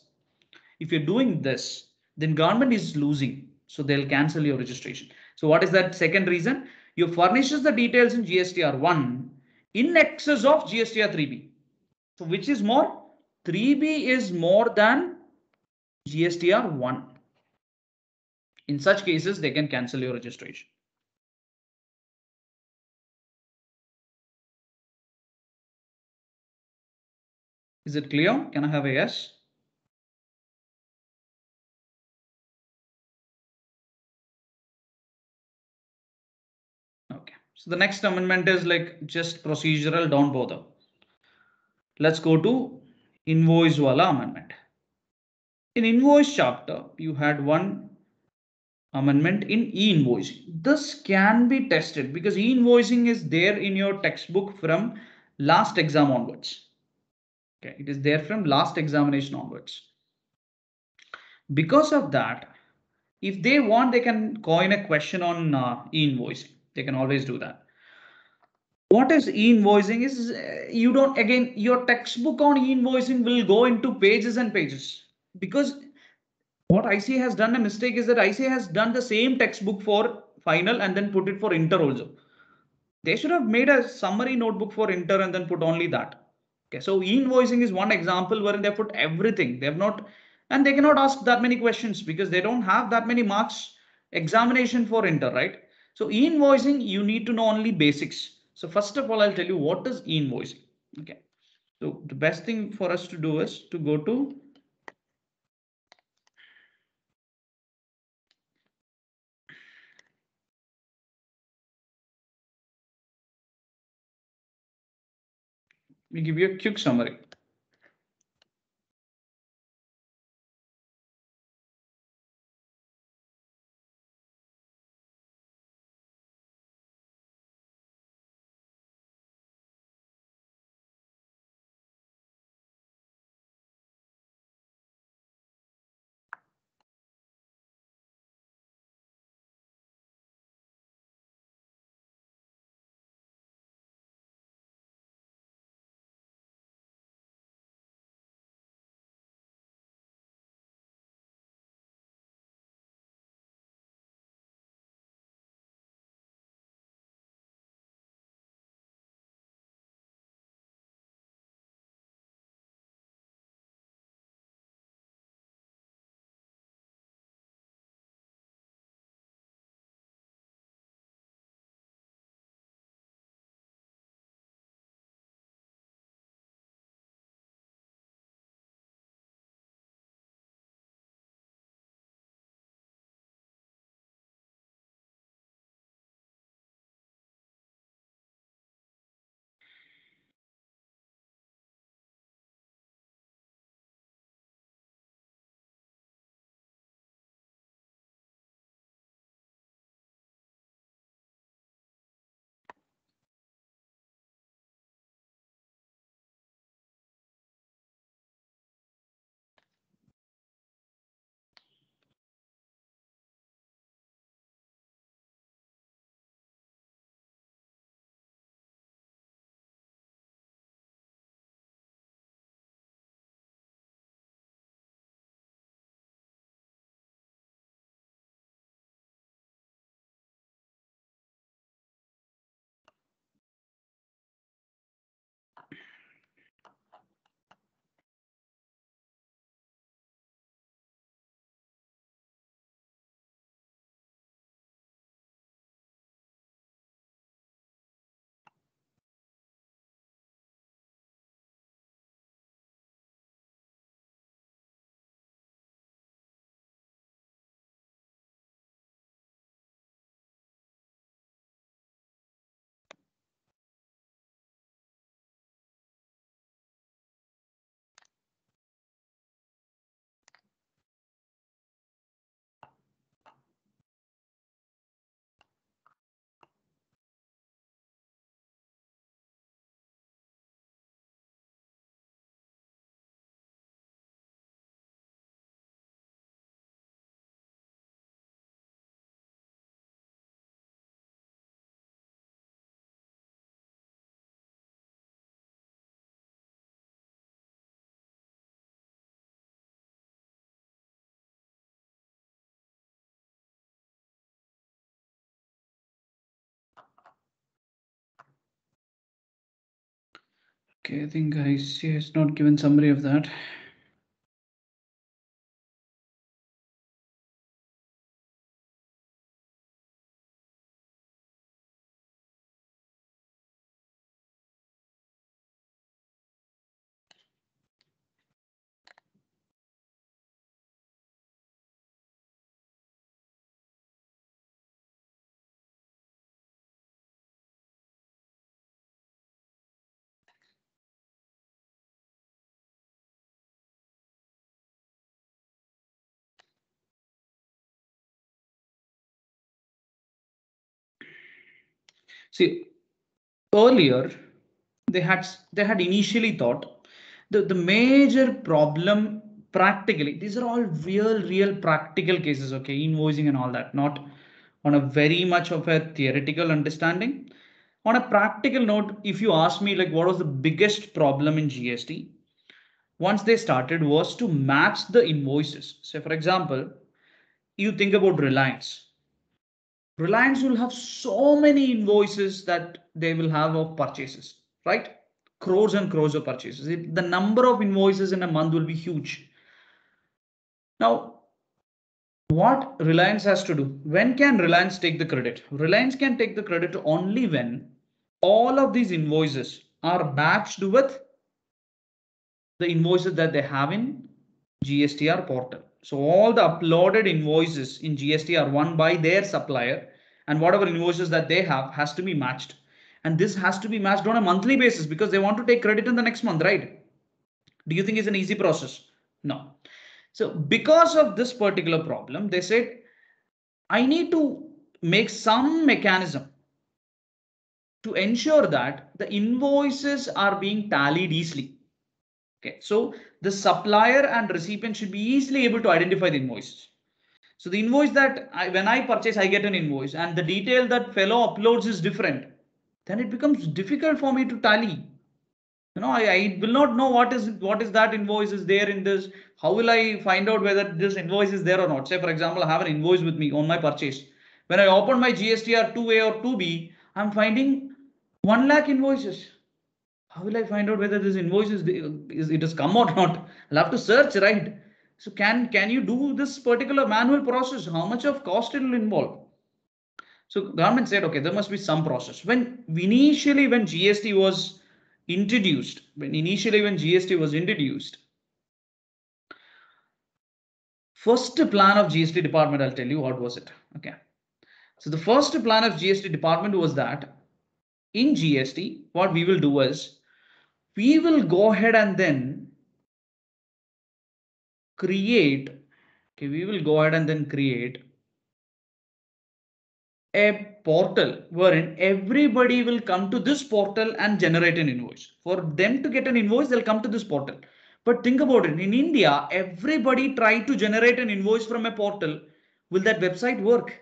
If you're doing this, then government is losing. So they'll cancel your registration. So what is that second reason? You furnishes the details in GSTR1 in excess of GSTR3B. So which is more? 3B is more than GSTR1. In such cases, they can cancel your registration. Is it clear? Can I have a yes? Okay. So the next amendment is like just procedural, don't bother. Let's go to invoice wala amendment. In invoice chapter, you had one amendment in e-invoicing. This can be tested because e-invoicing is there in your textbook from last exam onwards. Okay, it is there from last examination onwards. Because of that, if they want, they can coin a question on e-invoicing. They can always do that. What is e-invoicing is you don't, again, your textbook on e-invoicing will go into pages and pages because what ICA has done a mistake is that ICA has done the same textbook for final and then put it for inter also. They should have made a summary notebook for inter and then put only that. Okay, so e-invoicing is one example wherein they put everything. They have not, and they cannot ask that many questions because they don't have that many marks examination for inter, right? So e-invoicing, you need to know only basics. So first of all, I'll tell you what is e-invoicing. Okay, so the best thing for us to do is to go to me give you a quick summary. Okay, I think I see it's not given summary of that. See, earlier they had initially thought the major problem practically, these are all real practical cases, okay, invoicing and all that, not on a very much of a theoretical understanding. On a practical note, if you ask me like what was the biggest problem in GST once they started was to match the invoices. So for example, you think about Reliance will have so many invoices that they will have of purchases, right? Crores and crores of purchases. The number of invoices in a month will be huge. Now, what Reliance has to do? When can Reliance take the credit? Reliance can take the credit only when all of these invoices are matched with the invoices that they have in GSTR portal. So all the uploaded invoices in GST are won by their supplier, and whatever invoices that they have has to be matched. And this has to be matched on a monthly basis because they want to take credit in the next month, right? Do you think it's an easy process? No. So because of this particular problem, they said, I need to make some mechanism to ensure that the invoices are being tallied easily. Okay, so the supplier and recipient should be easily able to identify the invoices. So the invoice that when I purchase, I get an invoice, and the detail that fellow uploads is different, then it becomes difficult for me to tally. I will not know what is that invoice is there in this. How will I find out whether this invoice is there or not? Say, for example, I have an invoice with me on my purchase. When I open my GSTR 2A or 2B, I'm finding 1 lakh invoices. How will I find out whether this invoice is it has come or not? I'll have to search, right? So can you do this particular manual process? How much of cost it will involve? So government said, okay, there must be some process. When GST was introduced, first plan of GST department, I'll tell you what was it. Okay. So the first plan of GST department was that in GST, what we will do is we will go ahead and then create, okay, we will go ahead and then create a portal wherein everybody will come to this portal and generate an invoice. For them to get an invoice, they'll come to this portal. But think about it. In India, everybody tried to generate an invoice from a portal. Will that website work?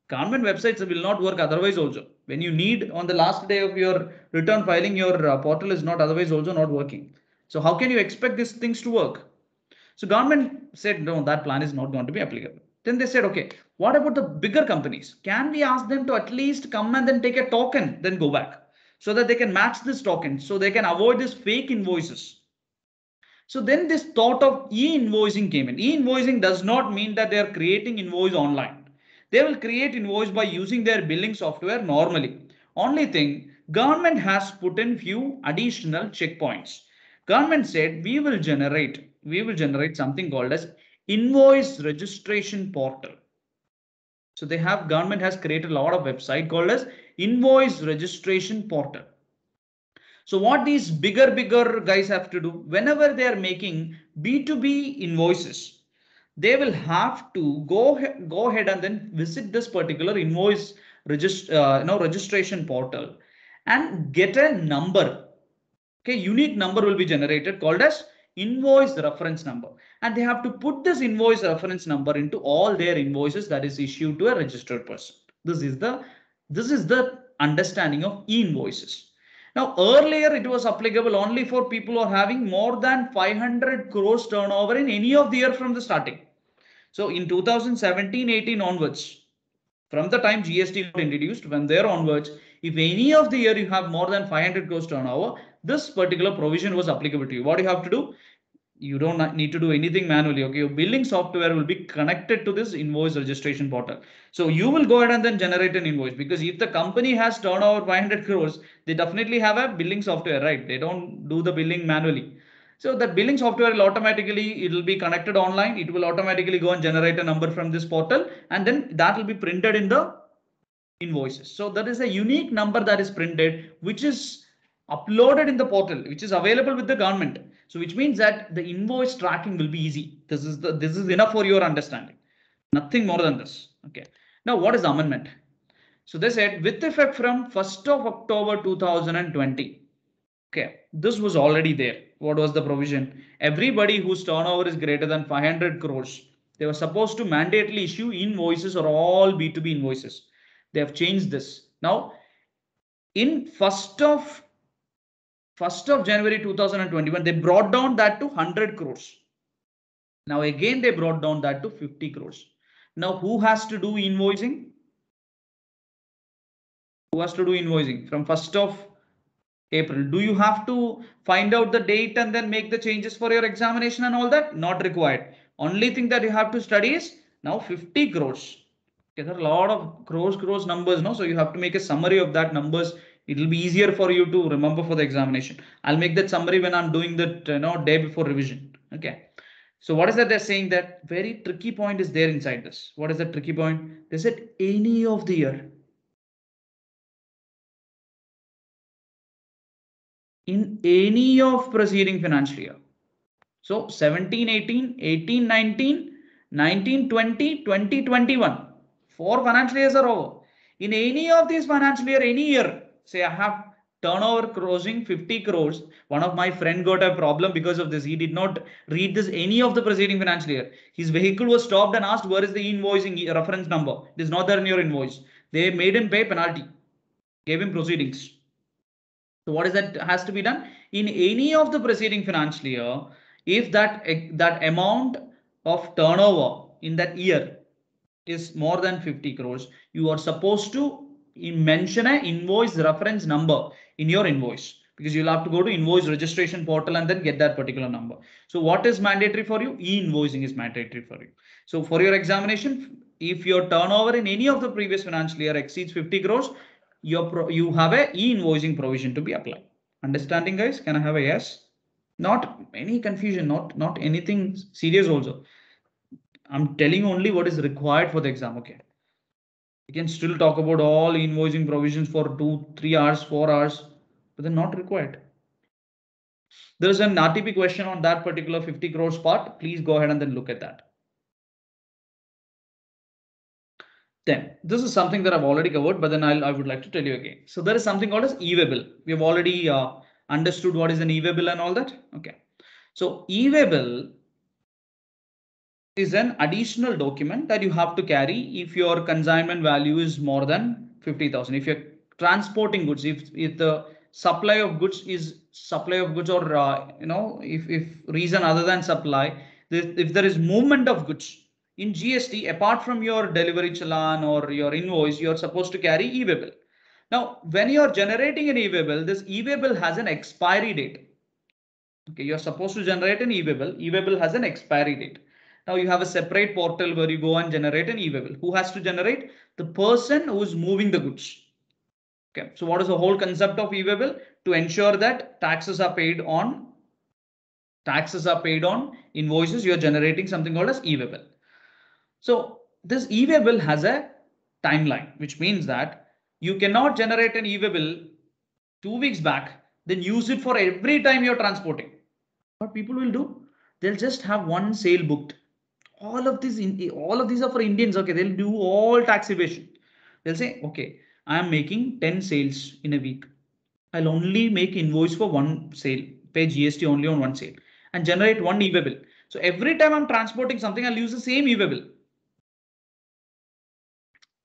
Government websites will not work otherwise also. When you need on the last day of your return filing, your portal is not otherwise also not working. So how can you expect these things to work? So government said, no, that plan is not going to be applicable. Then they said, okay, what about the bigger companies? Can we ask them to at least come and then take a token, then go back so that they can match this token so they can avoid these fake invoices? So then this thought of e-invoicing came in. E-invoicing does not mean that they are creating invoice online. They will create invoice by using their billing software normally. Only thing, government has put in few additional checkpoints. Government said we will generate something called as invoice registration portal. So government has created a lot of website called as invoice registration portal. So what these bigger guys have to do, whenever they are making B2B invoices, they will have to go ahead and then visit this particular invoice registration portal and get a number. Okay, unique number will be generated called as invoice reference number, and they have to put this invoice reference number into all their invoices that is issued to a registered person. This is the understanding of e-invoices. Now earlier it was applicable only for people who are having more than 500 crores turnover in any of the year from the starting. So in 2017-18 onwards, from the time GST got introduced, when there onwards, if any of the year you have more than 500 crores turnover, this particular provision was applicable to you. What do you have to do? You don't need to do anything manually. Okay, your billing software will be connected to this invoice registration portal. So you will go ahead and then generate an invoice, because if the company has turnover 500 crores, they definitely have a billing software, right? They don't do the billing manually. So that billing software will automatically, it will be connected online. It will automatically go and generate a number from this portal, and then that will be printed in the invoices. So that is a unique number that is printed, which is uploaded in the portal, which is available with the government. So which means that the invoice tracking will be easy. This is enough for your understanding. Nothing more than this. Okay. Now what is the amendment? So they said with effect from 1st of October 2020. Okay, this was already there. What was the provision? Everybody whose turnover is greater than 500 crores, they were supposed to mandatorily issue invoices or all B2B invoices. They have changed this. Now, in 1st of January 2021, they brought down that to 100 crores. Now again, they brought down that to 50 crores. Now, who has to do invoicing? Who has to do invoicing from 1st of April? Do you have to find out the date and then make the changes for your examination and all that? Not required. Only thing that you have to study is now 50 crores. Okay, there are a lot of crores numbers, no? So you have to make a summary of that numbers. It will be easier for you to remember for the examination. I'll make that summary when I'm doing that day before revision. Okay. So what is that they're saying? That very tricky point is there inside this. What is the tricky point? They said any of the year. in any of preceding financial year. So 17, 18, 18, 19, 19, 20, 20, 21. 4 financial years are over. In any of these financial year, any year, say I have turnover crossing 50 crores. One of my friend got a problem because of this. He did not read this any of the preceding financial year. His vehicle was stopped and asked, where is the invoicing reference number? It is not there in your invoice. They made him pay penalty, gave him proceedings. So what is that has to be done? In any of the preceding financial year, if that amount of turnover in that year is more than 50 crores, you are supposed to mention an invoice reference number in your invoice, because you'll have to go to invoice registration portal and then get that particular number. So what is mandatory for you? E-invoicing is mandatory for you. So for your examination, if your turnover in any of the previous financial year exceeds 50 crores, you have a e-invoicing provision to be applied. Understanding, guys? Can I have a yes? Not any confusion, not anything serious also. I'm telling only what is required for the exam. Okay. You can still talk about all invoicing provisions for 2, 3 hours, 4 hours, but they're not required. There's an RTP question on that particular 50 crores part. Please go ahead and then look at that. Then this is something that I've already covered, but then I would like to tell you again. So there is something called as e-waybill. We have already understood what is an e-waybill and all that. Okay. So e-waybill is an additional document that you have to carry if your consignment value is more than 50,000. If you're transporting goods, if the supply of goods is supply of goods, or if reason other than supply, if there is movement of goods in GST, apart from your delivery challan or your invoice, you're supposed to carry e-waybill. Now, when you're generating an e-waybill, this e-waybill has an expiry date. Okay, you're supposed to generate an e-waybill. E-waybill has an expiry date. Now you have a separate portal where you go and generate an e-waybill. Who has to generate? The person who is moving the goods. Okay, so what is the whole concept of e-waybill? To ensure that taxes are paid on invoices, you are generating something called as e-waybill. So this e-waybill has a timeline, which means that you cannot generate an e-waybill 2 weeks back, then use it for every time you're transporting. What people will do, they'll just have one sale booked. All of these are for Indians. Okay, they'll do all tax evasion. They'll say, okay, I am making 10 sales in a week. I'll only make invoice for one sale, pay GST only on one sale, and generate one e-waybill. So every time I'm transporting something, I'll use the same e-waybill.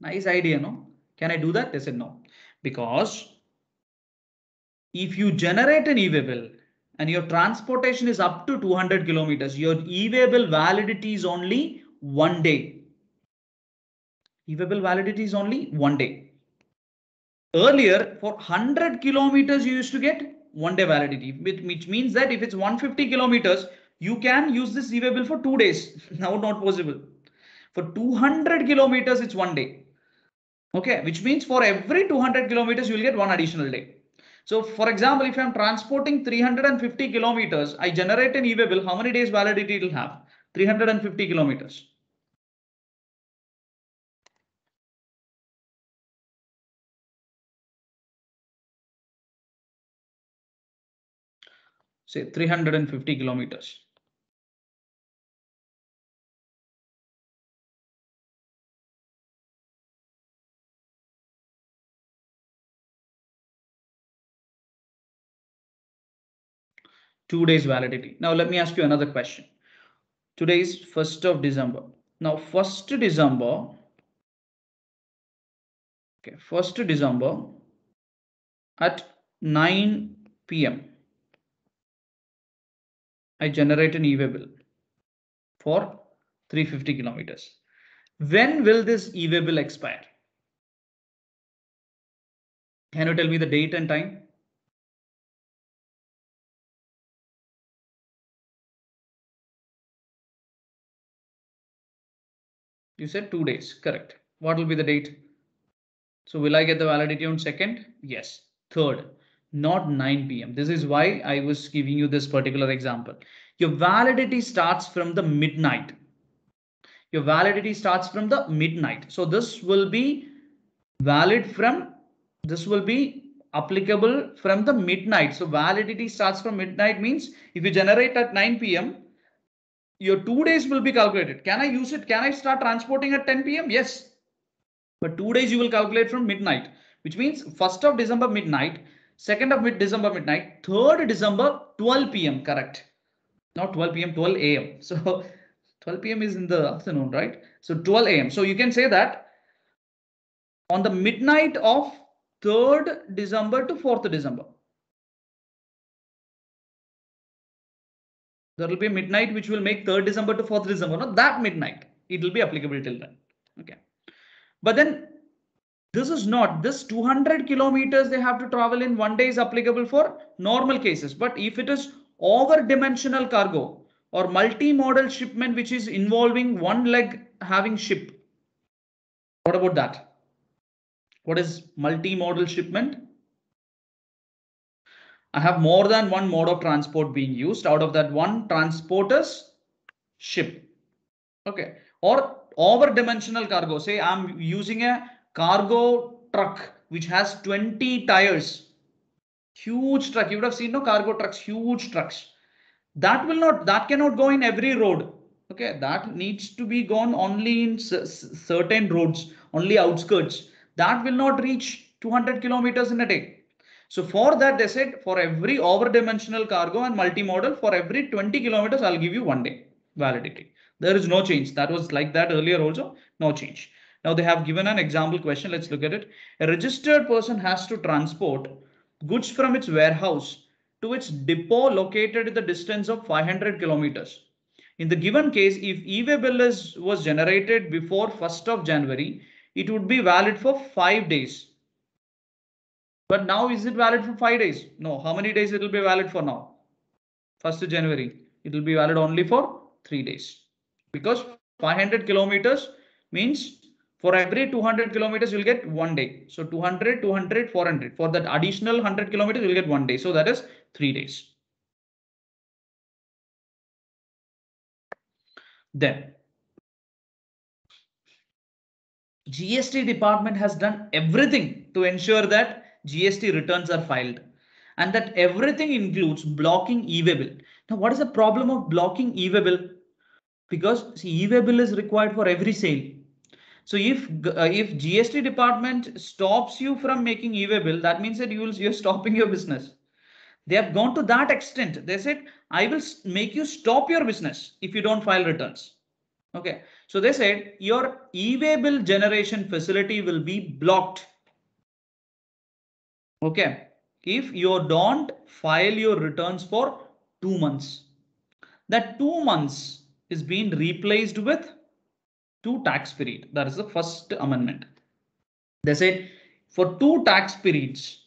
Nice idea, no? Can I do that? They said no, because if you generate an e-waybill and your transportation is up to 200 kilometers, your e-waybill validity is only 1 day. E-waybill validity is only 1 day. Earlier, for 100 kilometers, you used to get 1 day validity, which means that if it's 150 kilometers, you can use this e-waybill for 2 days. Now not possible. For 200 kilometers, it's 1 day. Okay, which means for every 200 kilometers, you will get one additional day. So for example, if I'm transporting 350 kilometers, I generate an e-waybill, how many days validity it will have? 350 kilometers. Say 350 kilometers. Two days validity. Now let me ask you another question. Today is 1st of December. Now 1st December, okay, 1st December at 9 p.m. I generate an e-waybill for 350 kilometers. When will this e-waybill expire? Can you tell me the date and time? You said 2 days, correct. What will be the date? So will I get the validity on 2nd? Yes. 3rd, not 9 p.m. This is why I was giving you this particular example. Your validity starts from the midnight. Your validity starts from the midnight. So this will be valid from, this will be applicable from the midnight. So validity starts from midnight means if you generate at 9 p.m., your 2 days will be calculated. Can I use it? Can I start transporting at 10 p.m.? Yes. But 2 days you will calculate from midnight, which means 1st of December midnight, 2nd of December midnight, 3rd December 12 p.m. Correct. Not 12 p.m., 12 a.m. So 12 p.m. is in the afternoon, right? So 12 a.m. So you can say that on the midnight of 3rd December to 4th December. There will be a midnight which will make 3rd December to 4th December. Not that midnight. It will be applicable till then. Okay. But then this is not, this 200 kilometers they have to travel in 1 day is applicable for normal cases. But if it is over-dimensional cargo or multi-modal shipment which is involving one leg having ship, what about that? What is multi-modal shipment? I have more than one mode of transport being used. Out of that, one transporter's ship. Okay. Or over-dimensional cargo. Say I'm using a cargo truck which has 20 tires. Huge truck. You would have seen no cargo trucks, huge trucks. That cannot go in every road. Okay, that needs to be gone only in certain roads, only outskirts. That will not reach 200 kilometers in a day. So for that, they said for every over-dimensional cargo and multimodal, for every 20 kilometers, I'll give you 1 day validity. There is no change. That was like that earlier also, no change. Now they have given an example question. Let's look at it. A registered person has to transport goods from its warehouse to its depot located at the distance of 500 kilometers. In the given case, if e-way bill was generated before 1st of January, it would be valid for 5 days. But now is it valid for 5 days? No. How many days it will be valid for now? 1st of January. It will be valid only for 3 days. Because 500 kilometers means for every 200 kilometers, you'll get 1 day. So 200, 200, 400. For that additional 100 kilometers, you'll get 1 day. So that is 3 days. Then GST department has done everything to ensure that GST returns are filed and that everything includes blocking e-way bill. Now, what is the problem of blocking e-way bill? Because see, e-way bill is required for every sale. So if GST department stops you from making e-way bill, that means that you're stopping your business. They have gone to that extent. They said, I will make you stop your business if you don't file returns. Okay. So they said your e-way bill generation facility will be blocked. Okay. If you don't file your returns for 2 months, that 2 months is being replaced with 2 tax period. That is the first amendment. They said for 2 tax periods,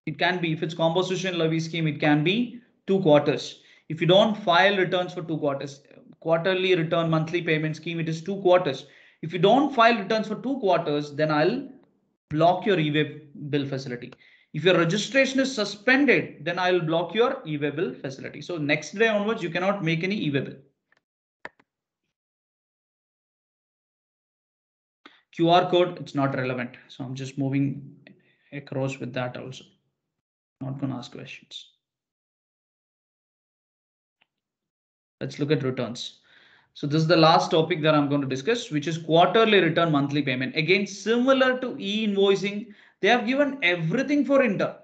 it can be, if it's composition levy scheme, it can be 2 quarters. If you don't file returns for 2 quarters, quarterly return monthly payment scheme, it is 2 quarters. If you don't file returns for 2 quarters, then I'll block your e-way bill facility. If your registration is suspended, then I'll block your e-way bill facility. So next day onwards, you cannot make any e-way bill. QR code, it's not relevant. So I'm just moving across with that also. Not going to ask questions. Let's look at returns. So this is the last topic that I'm going to discuss, which is quarterly return monthly payment. Again, similar to e-invoicing, they have given everything for Inter.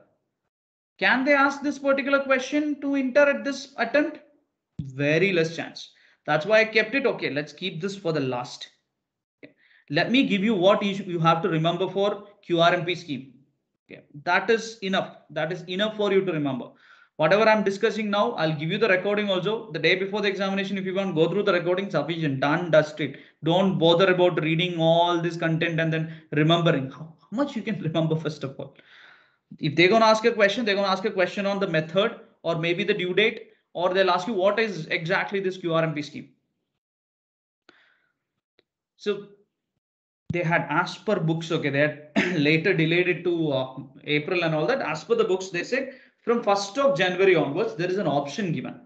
Can they ask this particular question to Inter at this attempt? Very less chance. That's why I kept it. Okay, let's keep this for the last. Okay. Let me give you what you have to remember for QRMP scheme. Okay. That is enough. That is enough for you to remember. Whatever I'm discussing now, I'll give you the recording also. The day before the examination, if you want to go through the recording, sufficient. Done, dusted. Don't bother about reading all this content and then remembering. How much you can remember first of all. If they're going to ask a question, they're going to ask a question on the method or maybe the due date, or they'll ask you what is exactly this QRMP scheme. So they had as per books, okay, they had later delayed it to April and all that. As per the books, they said from 1st of January onwards, there is an option given.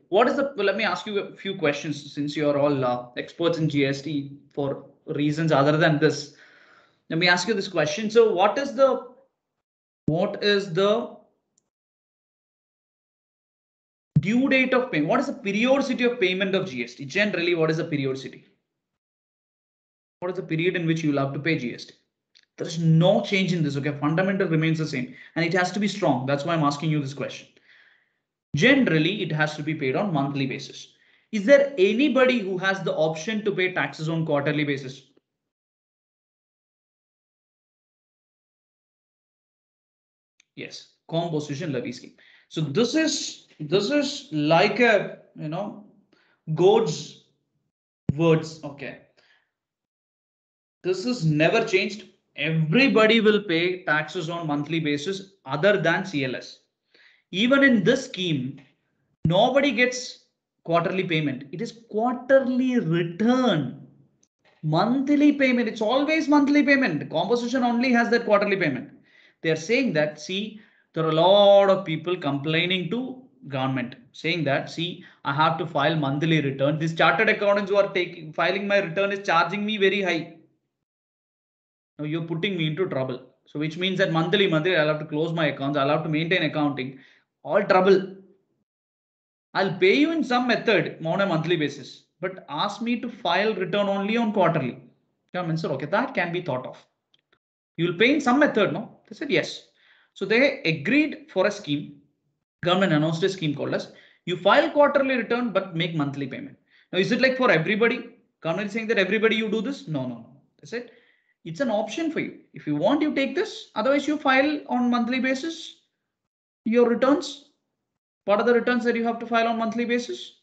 What is the, well, let me ask you a few questions since you're all experts in GST for reasons other than this. Let me ask you this question. So what is the due date of payment? What is the periodicity of payment of GST? Generally, what is the periodicity? What is the period in which you will have to pay GST? There is no change in this. Okay, fundamental remains the same, and it has to be strong. That's why I'm asking you this question. Generally, it has to be paid on monthly basis. Is there anybody who has the option to pay taxes on quarterly basis? Yes, composition levy scheme. So this is like a God's words. Okay, this is never changed. Everybody will pay taxes on monthly basis other than CLS. Even in this scheme, nobody gets quarterly payment. It is quarterly return. Monthly payment. It's always monthly payment. Composition only has that quarterly payment. They are saying that, see, there are a lot of people complaining to government saying that, see, I have to file monthly return. These chartered accountants who are filing my return is charging me very high. Now you're putting me into trouble. So which means that monthly, I'll have to close my accounts. I'll have to maintain accounting. All trouble. I'll pay you in some method on a monthly basis, but ask me to file return only on quarterly. Government said, okay, that can be thought of. You will pay in some method, no? They said yes. So they agreed for a scheme. Government announced a scheme called as you file quarterly return but make monthly payment. Now, is it like for everybody? Government is saying that everybody you do this? No, no, no. They said it's an option for you. If you want, you take this. Otherwise, you file on monthly basis your returns. What are the returns that you have to file on monthly basis?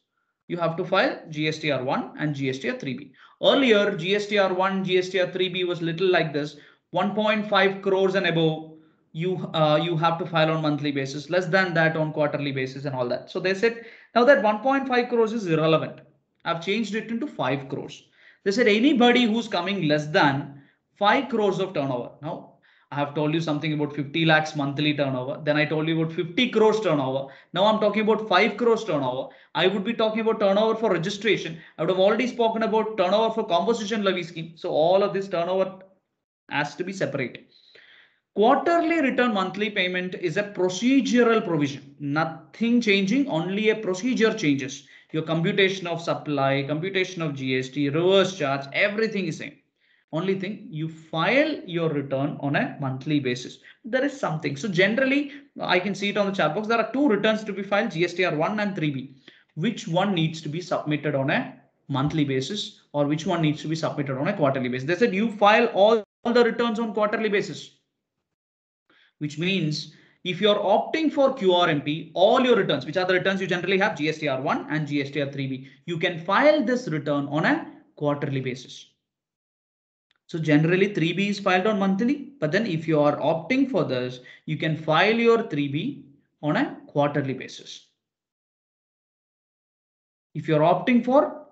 You have to file GSTR1 and GSTR3B. Earlier, GSTR1, GSTR3B was little like this. 1.5 crores and above, you have to file on monthly basis. Less than that on quarterly basis and all that. So they said now that 1.5 crores is irrelevant. I've changed it into 5 crores. They said anybody who's coming less than 5 crores of turnover. Now, I have told you something about 50 lakhs monthly turnover. Then I told you about 50 crores turnover. Now I'm talking about 5 crores turnover. I would be talking about turnover for registration. I would have already spoken about turnover for composition levy scheme. So all of this turnover has to be separated. Quarterly return monthly payment is a procedural provision. Nothing changing, only a procedure changes. Your computation of supply, computation of GST, reverse charge, everything is same. Only thing, you file your return on a monthly basis. There is something. So generally, I can see it on the chat box. There are two returns to be filed, GSTR1 and 3B. Which one needs to be submitted on a monthly basis or which one needs to be submitted on a quarterly basis? They said you file all the returns on quarterly basis, which means if you're opting for QRMP, all your returns, which are the returns you generally have, GSTR1 and GSTR3B, you can file this return on a quarterly basis. So generally 3B is filed on monthly, but then if you are opting for this, you can file your 3B on a quarterly basis. If you're opting for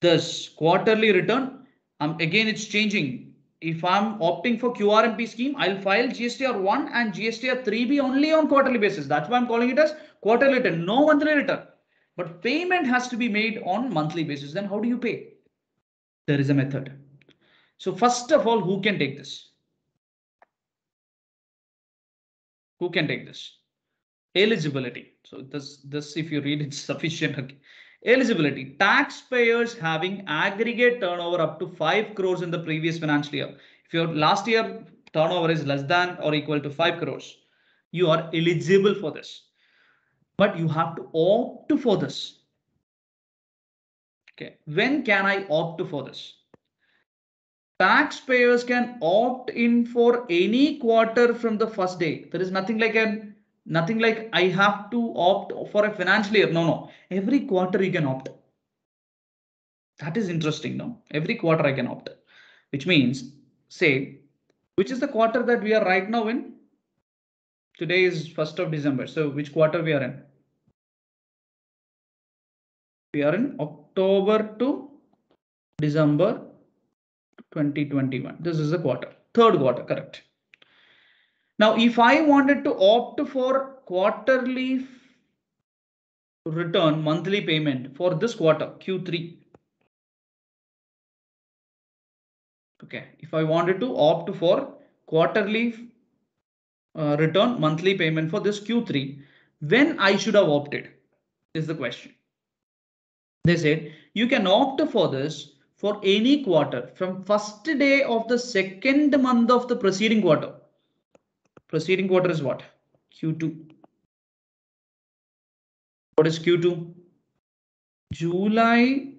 this quarterly return, again, it's changing. If I'm opting for QRMP scheme, I'll file GSTR1 and GSTR3B only on quarterly basis. That's why I'm calling it as quarterly return, no monthly return. But payment has to be made on monthly basis. Then how do you pay? There is a method. So first of all, who can take this? Who can take this? Eligibility. So this if you read it's sufficient. Okay. Eligibility. Taxpayers having aggregate turnover up to 5 crores in the previous financial year. If your last year turnover is less than or equal to 5 crores, you are eligible for this. But you have to opt for this. Okay. When can I opt for this? Taxpayers can opt in for any quarter from the first day. There is nothing like I have to opt for a financial year. No. Every quarter you can opt. That is interesting, no? Every quarter I can opt. Which means, say, which is the quarter that we are right now in? Today is 1st of December. So which quarter we are in? We are in October to December 2021. This is the quarter. Third quarter, correct. Now, if I wanted to opt for quarterly return monthly payment for this quarter, Q3 Okay, if I wanted to opt for quarterly return monthly payment for this Q3, when I should have opted is the question. They said you can opt for this for any quarter from first day of the second month of the preceding quarter. Preceding quarter is what? Q2. What is Q2? July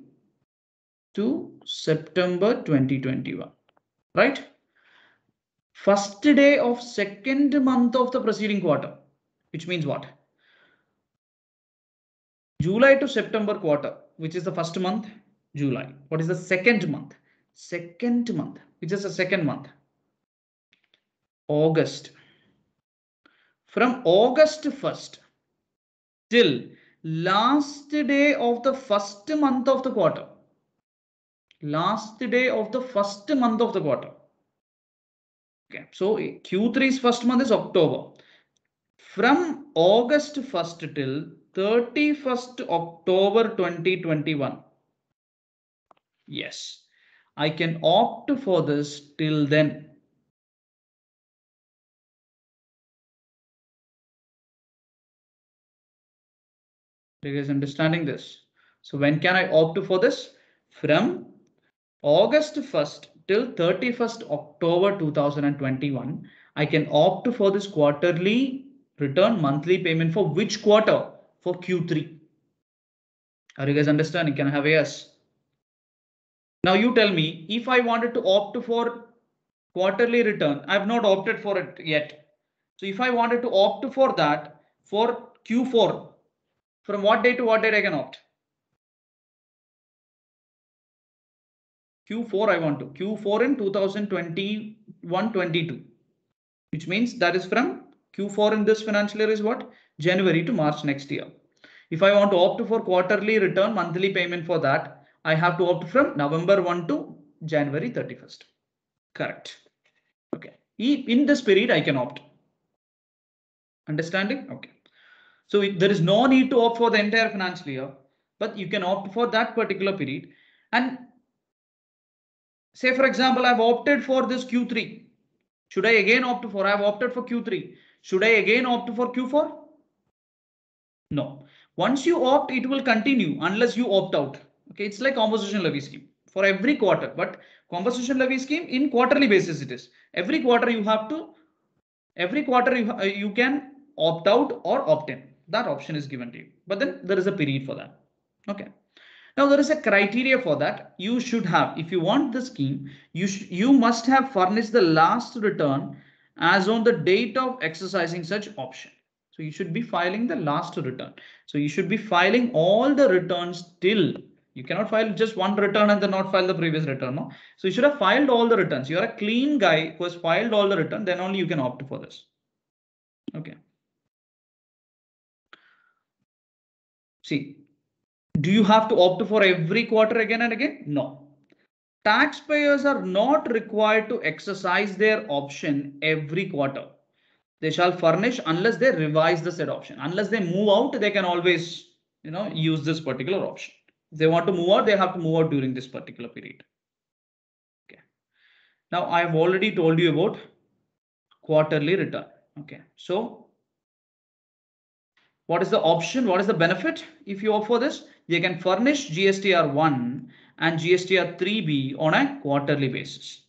to September 2021, right? First day of second month of the preceding quarter, which means what? July to September quarter, which is the first month, July. What is the second month? Second month, which is the second month, August. From August 1st till last day of the first month of the quarter. Last day of the first month of the quarter. Okay, so Q3's first month is October. From August 1st till 31st October 2021. Yes, I can opt for this till then. Are you guys understanding this? So when can I opt for this? From August 1st till 31st October 2021, I can opt for this quarterly return monthly payment for which quarter? For Q3. Are you guys understanding? Can I have a yes? Now you tell me, if I wanted to opt for quarterly return, I have not opted for it yet. So if I wanted to opt for that for Q4, from what date to what date I can opt? Q4 I want to. Q4 in 2021-22, which means that is from Q4 in this financial year is what? January to March next year. If I want to opt for quarterly return monthly payment for that, I have to opt from November 1 to January 31st. Correct. Okay. In this period, I can opt. Understanding? Okay. So there is no need to opt for the entire financial year, but you can opt for that particular period. And say, for example, I've opted for this Q3. Should I again opt for? I've opted for Q3. Should I again opt for Q4? No. Once you opt, it will continue unless you opt out. Okay, it's like composition levy scheme for every quarter, but composition levy scheme in quarterly basis it is. Every quarter you can opt out or opt in. That option is given to you, but then there is a period for that. Okay. Now there is a criteria for that. You should have, if you want the scheme, you must have furnished the last return as on the date of exercising such option. So you should be filing the last return. So you should be filing all the returns till. You cannot file just one return and then not file the previous return. No. So you should have filed all the returns. You are a clean guy who has filed all the return. Then only you can opt for this. Okay. See, do you have to opt for every quarter again and again? No. Taxpayers are not required to exercise their option every quarter. They shall furnish unless they revise the said option. Unless they move out, they can always, use this particular option. If they want to move out, they have to move out during this particular period. Okay. Now I have already told you about quarterly return. Okay. So what is the option? What is the benefit? If you opt for this, they can furnish GSTR 1 and GSTR 3B on a quarterly basis.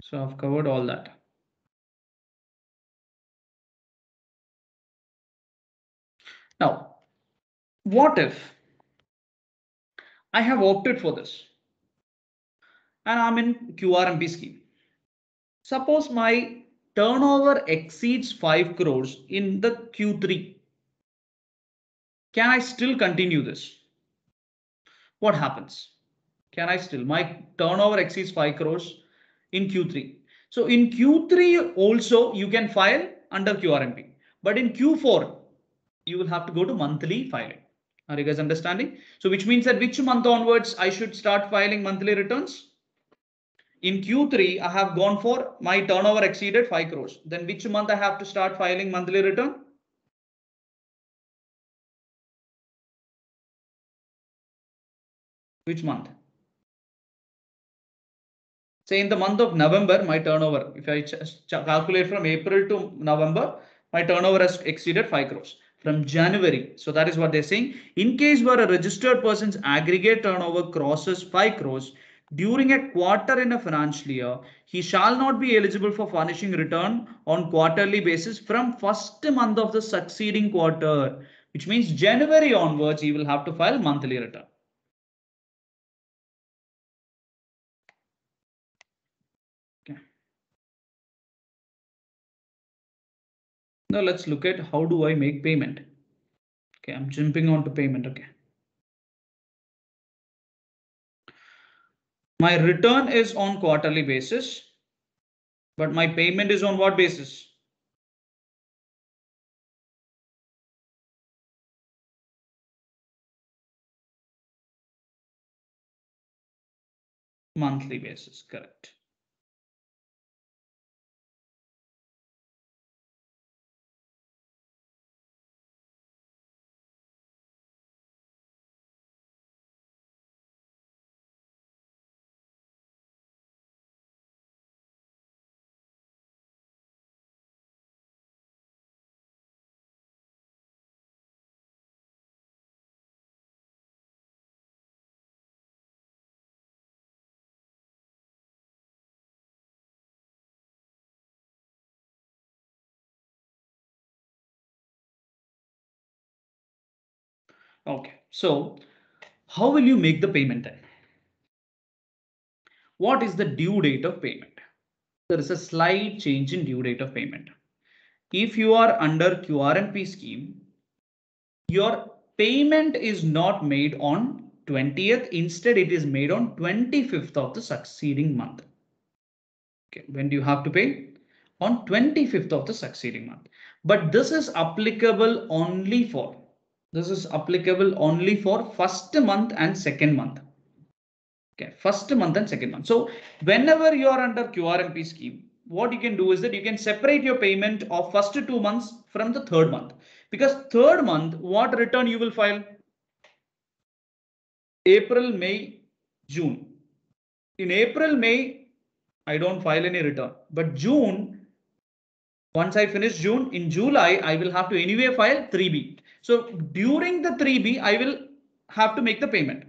So I've covered all that. Now, what if I have opted for this and I'm in QRMP scheme? Suppose my turnover exceeds 5 crores in the Q3. Can I still continue this? What happens? Can I still? My turnover exceeds 5 crores in Q3. So in Q3 also you can file under QRMP. But in Q4, you will have to go to monthly filing. Are you guys understanding? So which means that which month onwards I should start filing monthly returns? In Q3, I have gone for my turnover exceeded 5 crores. Then which month I have to start filing monthly return? Which month? Say in the month of November, my turnover, if I calculate from April to November, my turnover has exceeded 5 crores. From January, so that is what they're saying. In case where a registered person's aggregate turnover crosses 5 crores during a quarter in a financial year, he shall not be eligible for furnishing return on quarterly basis from first month of the succeeding quarter, which means January onwards, he will have to file monthly return. Okay. Now let's look at how do I make payment. Okay, I'm jumping on to payment. Okay. My return is on quarterly basis, but my payment is on what basis? Monthly basis, correct. Okay, so how will you make the payment then? What is the due date of payment? There is a slight change in due date of payment. If you are under QRMP scheme, your payment is not made on 20th. Instead, it is made on 25th of the succeeding month. Okay, when do you have to pay? On 25th of the succeeding month. But this is applicable only for first month and second month. Okay, first month and second month. So whenever you are under QRMP scheme, what you can do is that you can separate your payment of first 2 months from the third month, because third month, what return you will file? April, May, June. In April, May, I don't file any return, but June, once I finish June, in July, I will have to anyway file 3B. So during the 3B, I will have to make the payment.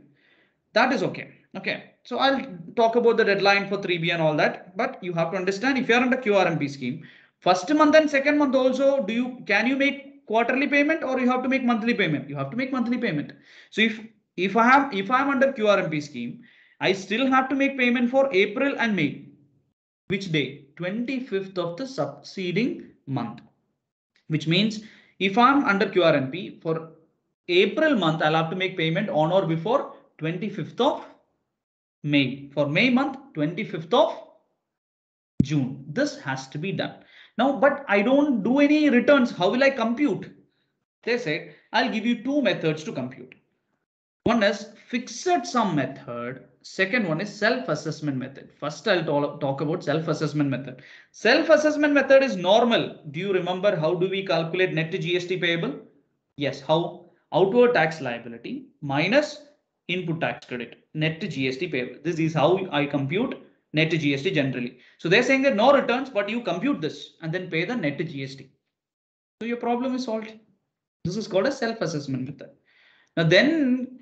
That is okay. Okay. So I'll talk about the deadline for 3B and all that, but you have to understand if you are under QRMP scheme, first month and second month also, can you make quarterly payment or you have to make monthly payment? You have to make monthly payment. So if I'm under QRMP scheme, I still have to make payment for April and May. Which day? 25th of the succeeding month. Which means if I'm under QRMP for April month, I'll have to make payment on or before 25th of May. For May month, 25th of June. This has to be done. Now, but I don't do any returns. How will I compute? They said, I'll give you two methods to compute. One is fixed sum method. Second one is self-assessment method. First, I'll talk about self-assessment method. Self-assessment method is normal. Do you remember how do we calculate net GST payable? Yes, how? Outward tax liability minus input tax credit, net GST payable. This is how I compute net GST generally. So they're saying that no returns, but you compute this and then pay the net GST. So your problem is solved. This is called a self-assessment method. Now then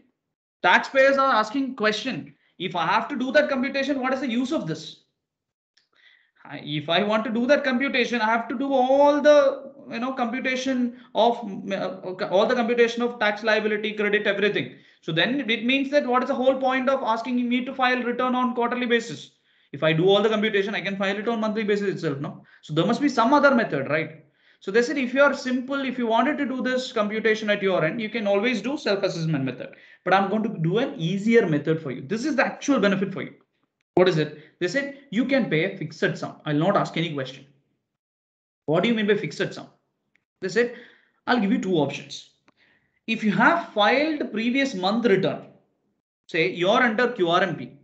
taxpayers are asking question, if I have to do that computation, what is the use of this? If I want to do that computation, I have to do all the computation of tax liability, credit, everything. So then it means that what is the whole point of asking me to file return on quarterly basis? If I do all the computation, I can file it on monthly basis itself, no? So there must be some other method, right? So they said if you are simple, if you wanted to do this computation at your end, you can always do self-assessment method. But I'm going to do an easier method for you. This is the actual benefit for you. What is it? They said you can pay a fixed sum. I'll not ask any question. What do you mean by fixed sum? They said I'll give you two options. If you have filed previous month return, say you're under QRMP,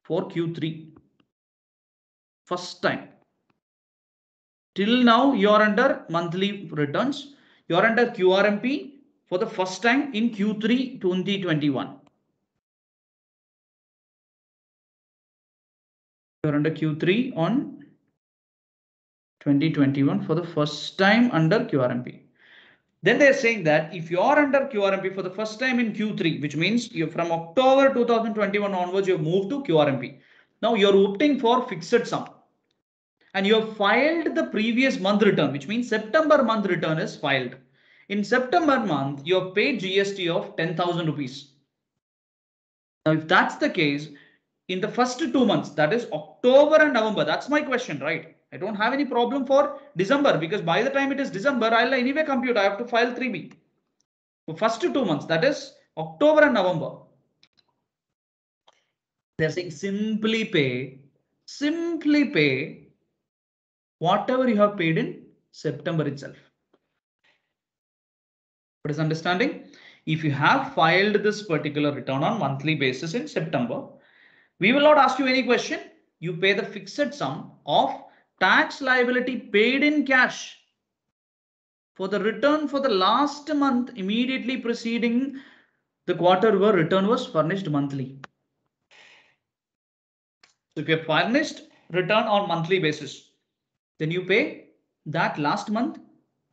for Q3, first time. Till now, you're under monthly returns. You're under QRMP for the first time in Q3 2021. You're under Q3 on 2021 for the first time under QRMP. Then they're saying that if you're under QRMP for the first time in Q3, which means you from October 2021 onwards, you've moved to QRMP. Now you're opting for fixed sum. And you have filed the previous month return, which means September month return is filed. In September month, you have paid GST of 10,000 rupees. Now, if that's the case, in the first 2 months, that is October and November, that's my question, right? I don't have any problem for December because by the time it is December, I'll anyway compute. I have to file 3B. For first 2 months, that is October and November. They're saying simply pay whatever you have paid in September itself. What is understanding? If you have filed this particular return on monthly basis in September, we will not ask you any question. You pay the fixed sum of tax liability paid in cash for the return for the last month immediately preceding the quarter where return was furnished monthly. So if you have furnished return on monthly basis, then you pay that last month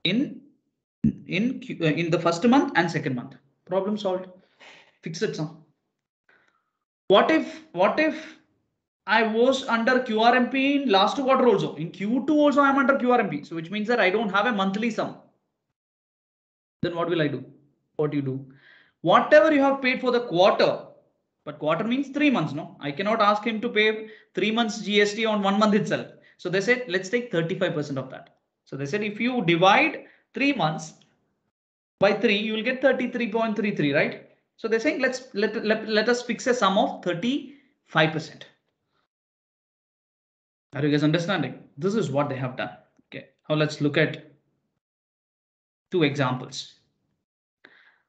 in the first month and second month. Problem solved. Fixed sum. What if I was under QRMP in last quarter also? In Q2 also I am under QRMP. So which means that I don't have a monthly sum. Then what will I do? What you do? Whatever you have paid for the quarter, but quarter means 3 months, no? I cannot ask him to pay 3 months GST on 1 month itself. So they said, let's take 35% of that. So they said, if you divide 3 months by 3, you will get 33.33, right? So they're saying, let us fix a sum of 35%. Are you guys understanding? This is what they have done. Okay, now let's look at two examples.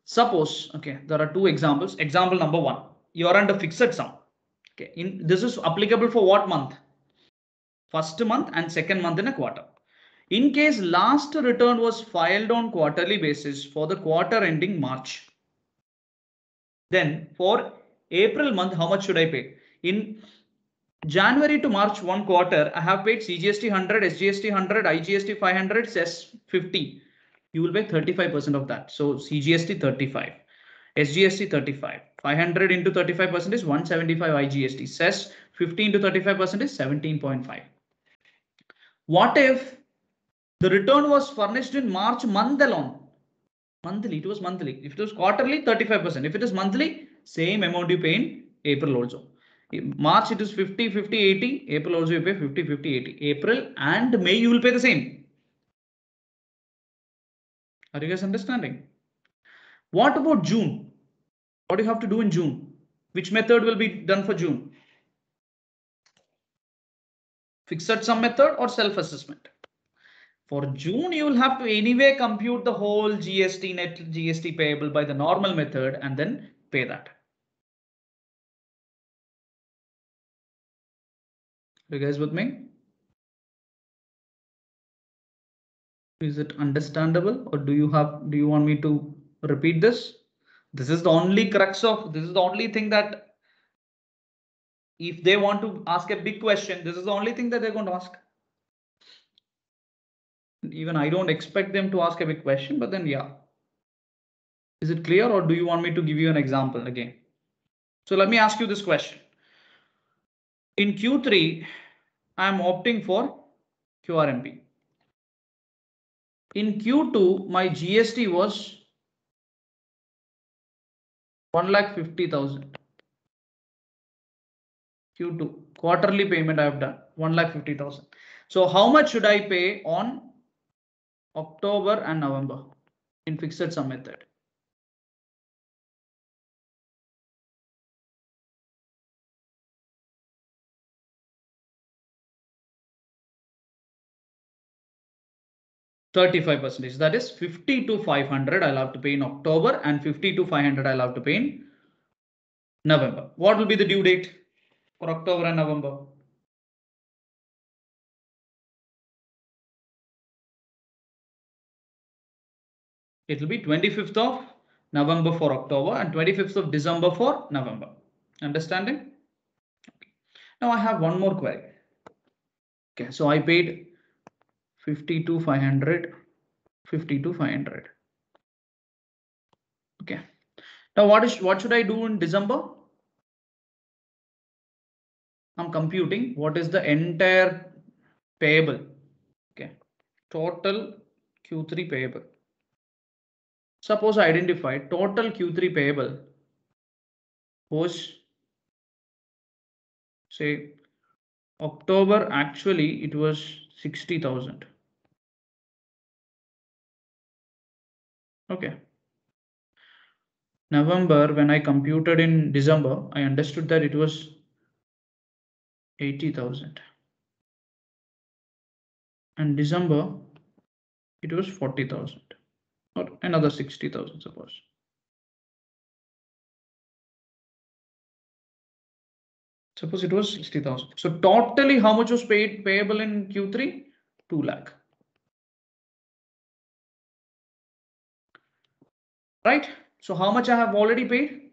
Suppose, okay, there are two examples. Example number 1, you're under fixed sum. Okay, this is applicable for what month? First month and second month in a quarter. In case last return was filed on quarterly basis for the quarter ending March, then for April month, how much should I pay? In January to March 1 quarter, I have paid CGST 100, SGST 100, IGST 500, cess 50. You will pay 35% of that. So CGST 35, SGST 35, 500 into 35% is 175 IGST, cess 15 to 35% is 17.5. What if the return was furnished in March month alone? Monthly, it was monthly. If it was quarterly, 35%. If it is monthly, same amount you pay in April also. In March it is 50, 50, 80. April also you pay 50, 50, 80. April and May you will pay the same. Are you guys understanding? What about June? What do you have to do in June? Which method will be done for June? Fixed sum method or self-assessment? For June, you will have to anyway compute the whole GST net GST payable by the normal method and then pay that. Are you guys with me? Is it understandable, or do you want me to repeat this? This is the only crux of, this is the only thing that if they want to ask a big question, this is the only thing that they're going to ask. Even I don't expect them to ask a big question, but then yeah. Is it clear, or do you want me to give you an example again? So let me ask you this question. In Q3, I am opting for QRMP. In Q2, my GST was 1,50,000. Q2 quarterly payment I have done 1,50,000. So how much should I pay on October and November in fixed sum method? 35%. That is 50 to 500 I'll have to pay in October and 50 to 500 I'll have to pay in November. What will be the due date for October and November? It will be 25th of November for October and 25th of December for November. Understanding? Okay. Now I have one more query. Okay, so I paid 50 to 500, 50 to 500. Okay. Now what should I do in December? I'm computing what is the entire payable. Okay. Total Q3 payable. Suppose I identify total Q3 payable was, say, October, actually it was 60,000. Okay. November, when I computed in December, I understood that it was 80,000. And December, it was 40,000 or another 60,000, suppose. Suppose it was 60,000. So totally how much was payable in Q3? 2 lakh. Right? So how much I have already paid?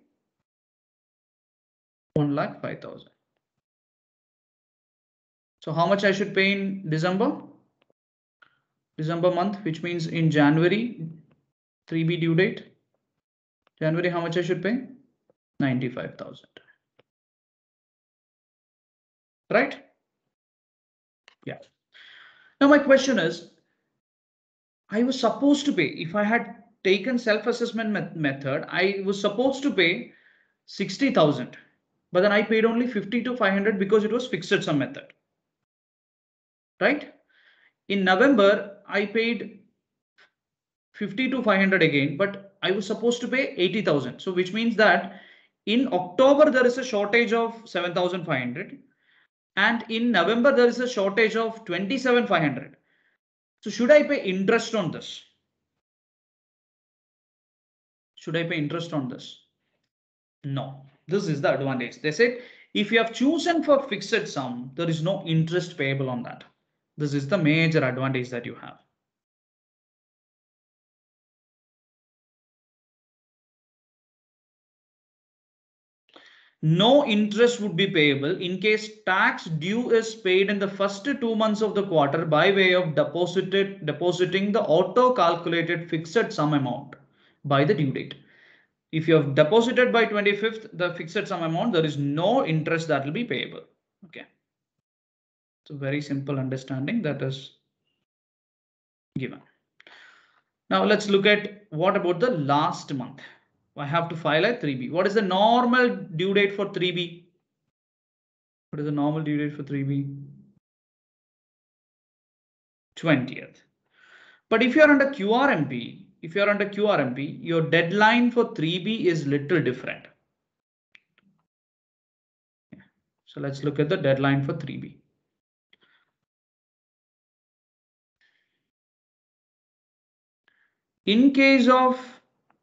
1,05,000. So how much I should pay in December? December month, which means in January, 3B due date. January, how much I should pay? 95,000. Right? Yeah. Now my question is, I was supposed to pay, if I had taken self-assessment method, I was supposed to pay 60,000, but then I paid only 50 to 500 because it was fixed sum method. Right? In November, I paid 50 to 500 again, but I was supposed to pay 80,000. So which means that in October, there is a shortage of 7,500. And in November, there is a shortage of 27,500. So should I pay interest on this? Should I pay interest on this? No. This is the advantage. They said if you have chosen for fixed sum, there is no interest payable on that. This is the major advantage that you have. No interest would be payable in case tax due is paid in the first 2 months of the quarter by way of depositing the auto calculated fixed sum amount by the due date. If you have deposited by 25th the fixed sum amount, there is no interest that will be payable. Okay. It's a very simple understanding that is given. Now let's look at what about the last month. I have to file a 3B. What is the normal due date for 3B? What is the normal due date for 3B? 20th. But if you're under QRMP, your deadline for 3B is little different. So let's look at the deadline for 3B. In case of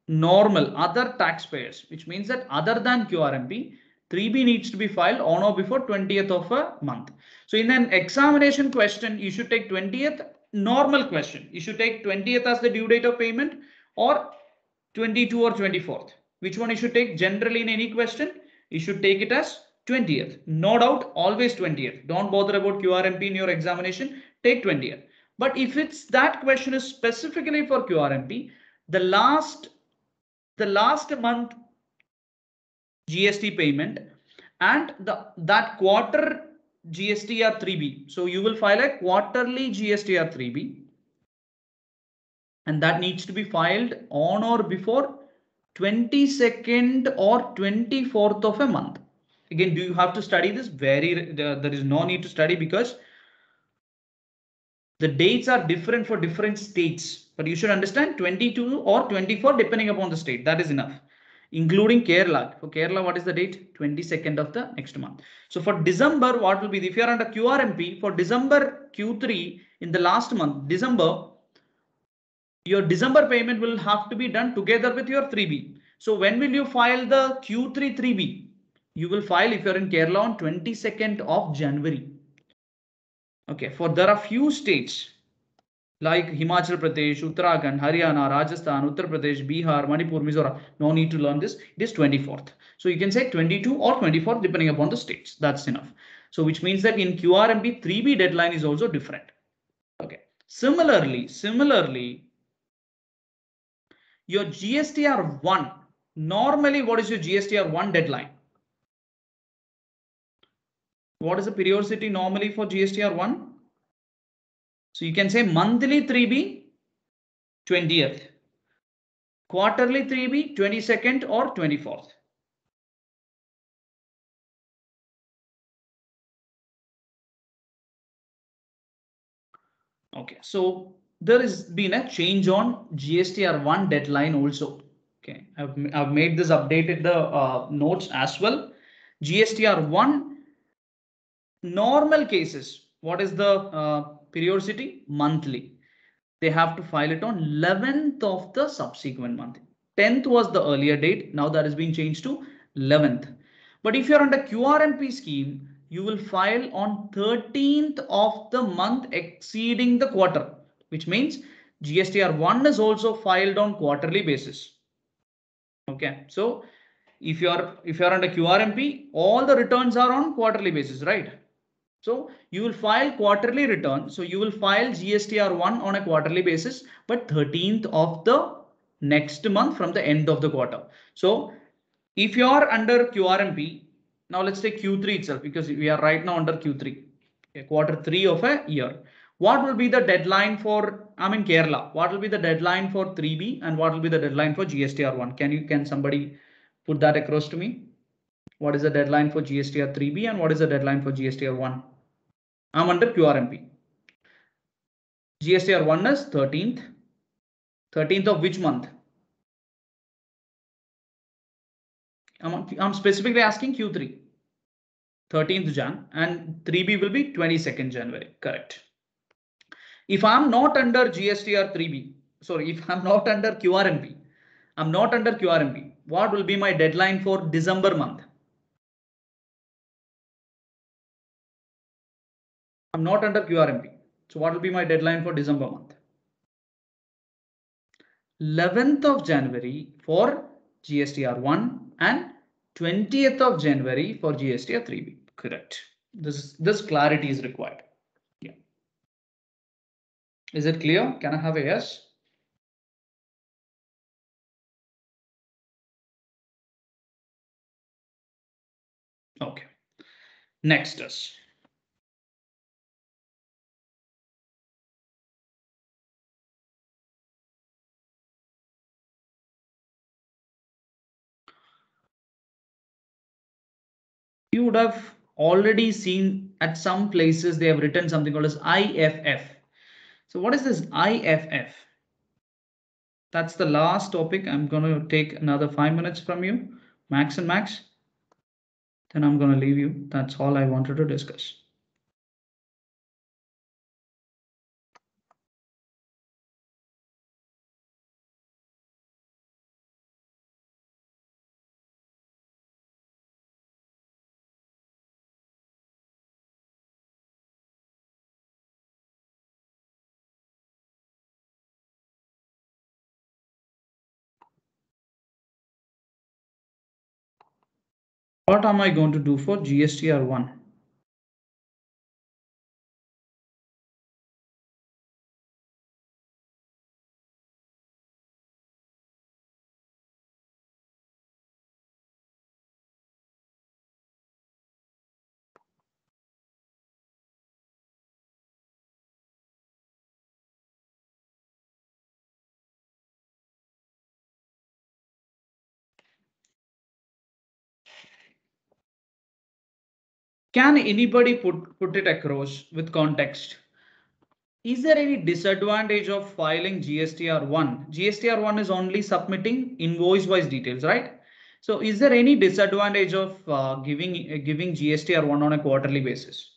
normal other taxpayers, which means that other than QRMP, 3B needs to be filed on or before 20th of a month. So in an examination question, you should take 20th. Normal question, you should take 20th as the due date of payment or 22 or 24th. Which one you should take? Generally in any question, you should take it as 20th. No doubt, always 20th. Don't bother about QRMP in your examination. Take 20th. But if it's that question is specifically for QRMP, the last month GST payment and that quarter GSTR 3B. So you will file a quarterly GSTR 3B, and that needs to be filed on or before 22nd or 24th of a month. Again, do you have to study this? There is no need to study because the dates are different for different states, but you should understand 22 or 24 depending upon the state. That is enough, including Kerala. For Kerala, what is the date? 22nd of the next month. So for December, what will be? If you are under QRMP for December Q3 in the last month, December, your December payment will have to be done together with your 3B. So when will you file the Q3 3B? You will file if you're in Kerala on 22nd of January. Okay, for there are few states like Himachal Pradesh, Uttarakhand, Haryana, Rajasthan, Uttar Pradesh, Bihar, Manipur, Mizoram. No need to learn this. It is 24th. So you can say 22 or 24th depending upon the states. That's enough. So which means that in QRMP 3B deadline is also different. Okay. Similarly, your GSTR1. Normally, what is your GSTR1 deadline? What is the periodicity normally for GSTR1? So you can say monthly 3B 20th, quarterly 3B 22nd or 24th. Okay, so there has been a change on GSTR1 deadline also. Okay, I've made this updated the notes as well. GSTR1 normal cases, what is the periodicity? Monthly. They have to file it on 11th of the subsequent month. 10th was the earlier date. Now that has been changed to 11th. But if you're under QRMP scheme, you will file on 13th of the month exceeding the quarter, which means GSTR1 is also filed on quarterly basis. Okay, so if you're under QRMP, all the returns are on quarterly basis, right? So you will file quarterly return. So you will file GSTR1 on a quarterly basis, but 13th of the next month from the end of the quarter. So if you are under QRMP, now let's take Q3 itself because we are right now under Q3, okay, quarter 3 of a year. What will be the deadline for, I'm in Kerala, what will be the deadline for 3B and what will be the deadline for GSTR1? Can somebody put that across to me? What is the deadline for GSTR 3B and what is the deadline for GSTR 1? I'm under QRMP. GSTR 1 is 13th. 13th of which month? I'm specifically asking Q3. 13th Jan and 3B will be 22nd January. Correct. If I'm not under GSTR 3B, sorry, if I'm not under QRMP, what will be my deadline for December month? I'm not under QRMP. So what will be my deadline for December month? 11th of January for GSTR 1 and 20th of January for GSTR 3B. Correct. This clarity is required. Yeah. Is it clear? Can I have a yes? Okay. Next is. You would have already seen at some places they have written something called as IFF. So what is this IFF? That's the last topic. I'm going to take another 5 minutes from you, max and max. Then I'm going to leave you. That's all I wanted to discuss. What am I going to do for GSTR1? Can anybody put it across with context? Is there any disadvantage of filing GSTR1? GSTR1 is only submitting invoice-wise details, right? So is there any disadvantage of giving GSTR1 on a quarterly basis?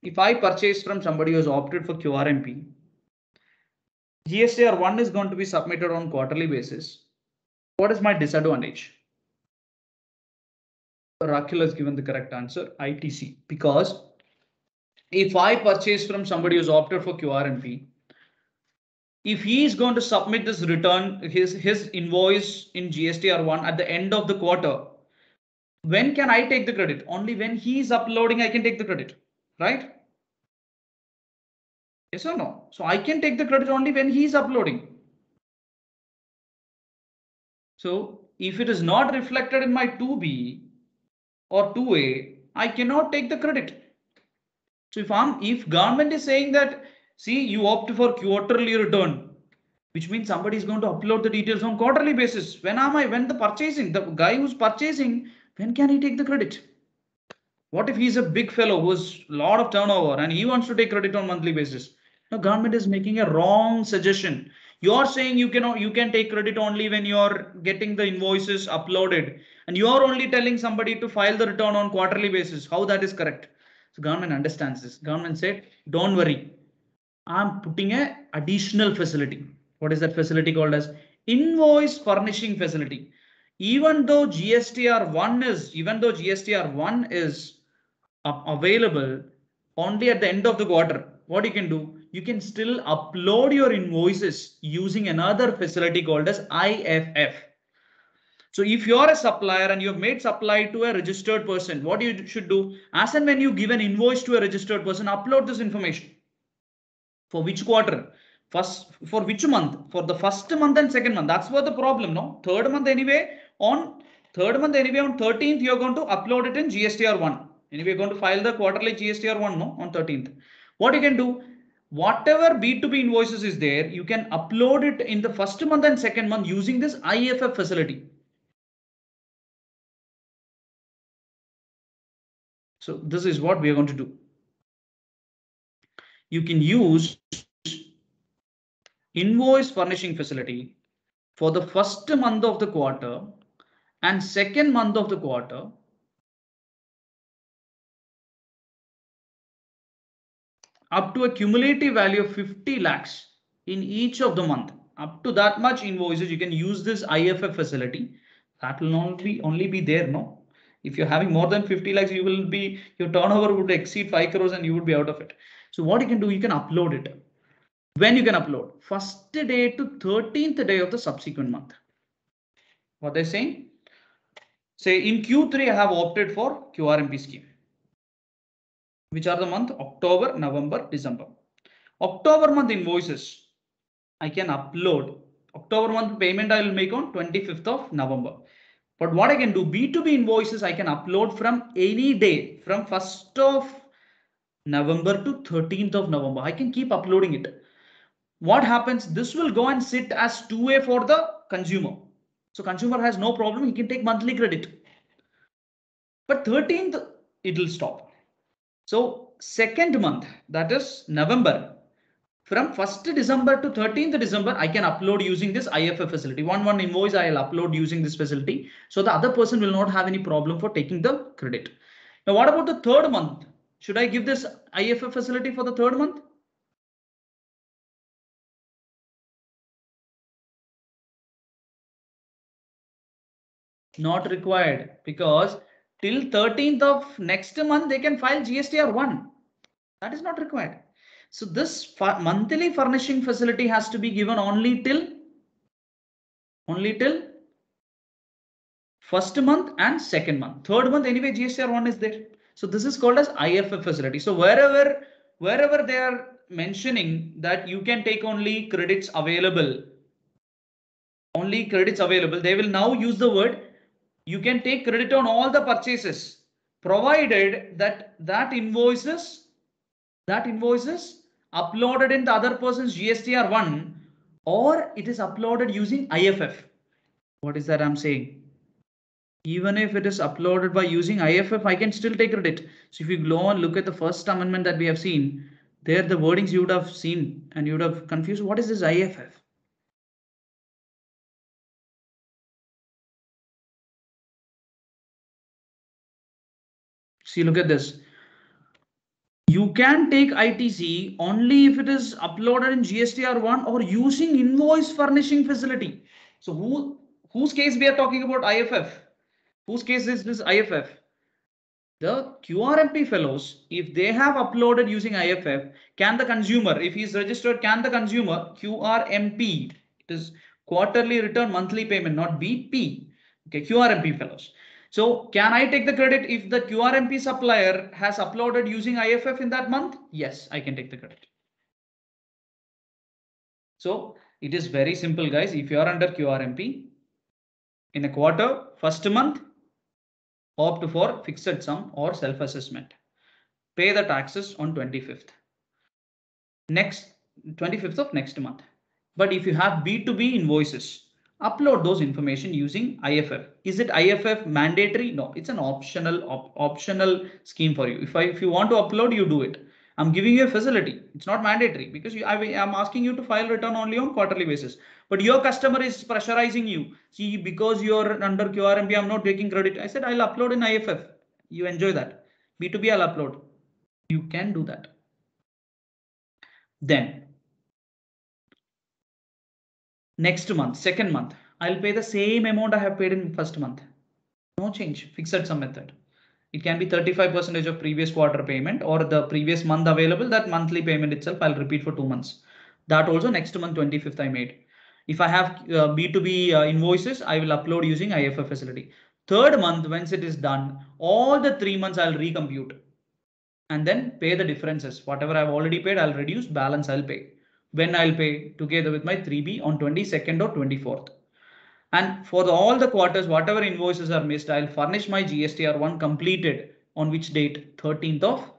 If I purchase from somebody who has opted for QRMP, GSTR1 is going to be submitted on quarterly basis. What is my disadvantage? Rakil has given the correct answer, ITC, because if I purchase from somebody who's opted for QRMP, if he is going to submit this return, his invoice in GSTR1 at the end of the quarter, when can I take the credit? Only when he is uploading, I can take the credit, right? Yes or no? So I can take the credit only when he is uploading. So if it is not reflected in my 2B or 2A, I cannot take the credit. So if government is saying that, see, you opt for quarterly return, which means somebody is going to upload the details on quarterly basis. When the guy who's purchasing, when can he take the credit? What if he's a big fellow who's a lot of turnover and he wants to take credit on monthly basis? The government is making a wrong suggestion. You're saying you can take credit only when you're getting the invoices uploaded, and you're only telling somebody to file the return on quarterly basis. How that is correct? So government understands this. Government said, don't worry, I'm putting a additional facility. What is that facility called as? Invoice furnishing facility. Even though GSTR1 is available only at the end of the quarter, what you can do? You can still upload your invoices using another facility called as IFF. So if you're a supplier and you've made supply to a registered person, what you should do, as and when you give an invoice to a registered person, upload this information. For which quarter? For which month? For the first month and second month. That's what the problem, no? Third month anyway, on 13th, you're going to upload it in GSTR1. Anyway, you're going to file the quarterly GSTR1, no? On 13th. What you can do, whatever B2B invoices is there, you can upload it in the first month and second month using this IFF facility. So this is what we are going to do. You can use invoice furnishing facility for the first month of the quarter and second month of the quarter up to a cumulative value of 50 lakhs in each of the month. Up to that much invoices, you can use this IFF facility. That will only be there, no? If you're having more than 50 lakhs, your turnover would exceed 5 crores and you would be out of it. So what you can do, you can upload it. When you can upload? First day to 13th day of the subsequent month. What they're saying? Say in Q3, I have opted for QRMP scheme. Which are the month? October, November, December. October month invoices, I can upload. October month payment I will make on 25th of November. But what I can do, B2B invoices, I can upload from any day, from 1st of November to 13th of November. I can keep uploading it. What happens? This will go and sit as 2A for the consumer. So consumer has no problem. He can take monthly credit. But 13th, it will stop. So second month, that is November, from 1st December to 13th December, I can upload using this IFF facility. One invoice I'll upload using this facility. So the other person will not have any problem for taking the credit. Now, what about the third month? Should I give this IFF facility for the third month? Not required, because till 13th of next month, they can file GSTR1. That is not required. So this monthly furnishing facility has to be given only till first month and second month. Third month anyway GSTR1 is there. So this is called as IFF facility. So wherever they are mentioning that you can take only credits available, they will now use the word you can take credit on all the purchases, provided that invoices uploaded in the other person's GSTR1, or it is uploaded using IFF. What is that I'm saying? Even if it is uploaded by using IFF, I can still take credit. So if you go and look at the first amendment that we have seen, there the wordings you would have seen and you would have confused. What is this IFF? See, look at this. you can take ITC only if it is uploaded in GSTR1 or using invoice furnishing facility. So whose case we are talking about? IFF. Whose case is this IFF? The QRMP fellows, if they have uploaded using IFF, can the consumer, if he is registered, can the consumer QRMP, it is quarterly return monthly payment, not BP. Okay, QRMP fellows. So can I take the credit if the QRMP supplier has uploaded using IFF in that month? Yes, I can take the credit. So it is very simple, guys. If you are under QRMP in a quarter, first month, opt for fixed sum or self-assessment. Pay the taxes on 25th. Next 25th of next month. But if you have B2B invoices, upload those information using IFF. Is it IFF mandatory? No, it's an optional scheme for you. If you want to upload, you do it. I'm giving you a facility. It's not mandatory because I'm asking you to file return only on quarterly basis. But your customer is pressurizing you. See, because you're under QRMP, I'm not taking credit. I said I'll upload in IFF. You enjoy that. B2B, I'll upload. You can do that. Then next month, second month, I'll pay the same amount I have paid in first month. No change, fixed sum method. It can be 35% of previous quarter payment or the previous month available, that monthly payment itself I'll repeat for 2 months. That also next month 25th I made. If I have B2B invoices, I will upload using IFF facility. Third month, once it is done, all the 3 months I'll recompute and then pay the differences. Whatever I've already paid, I'll reduce, balance I'll pay. When I'll pay together with my 3B on 22nd or 24th. And for all the quarters, whatever invoices are missed, I'll furnish my GSTR1 completed on which date? 13th of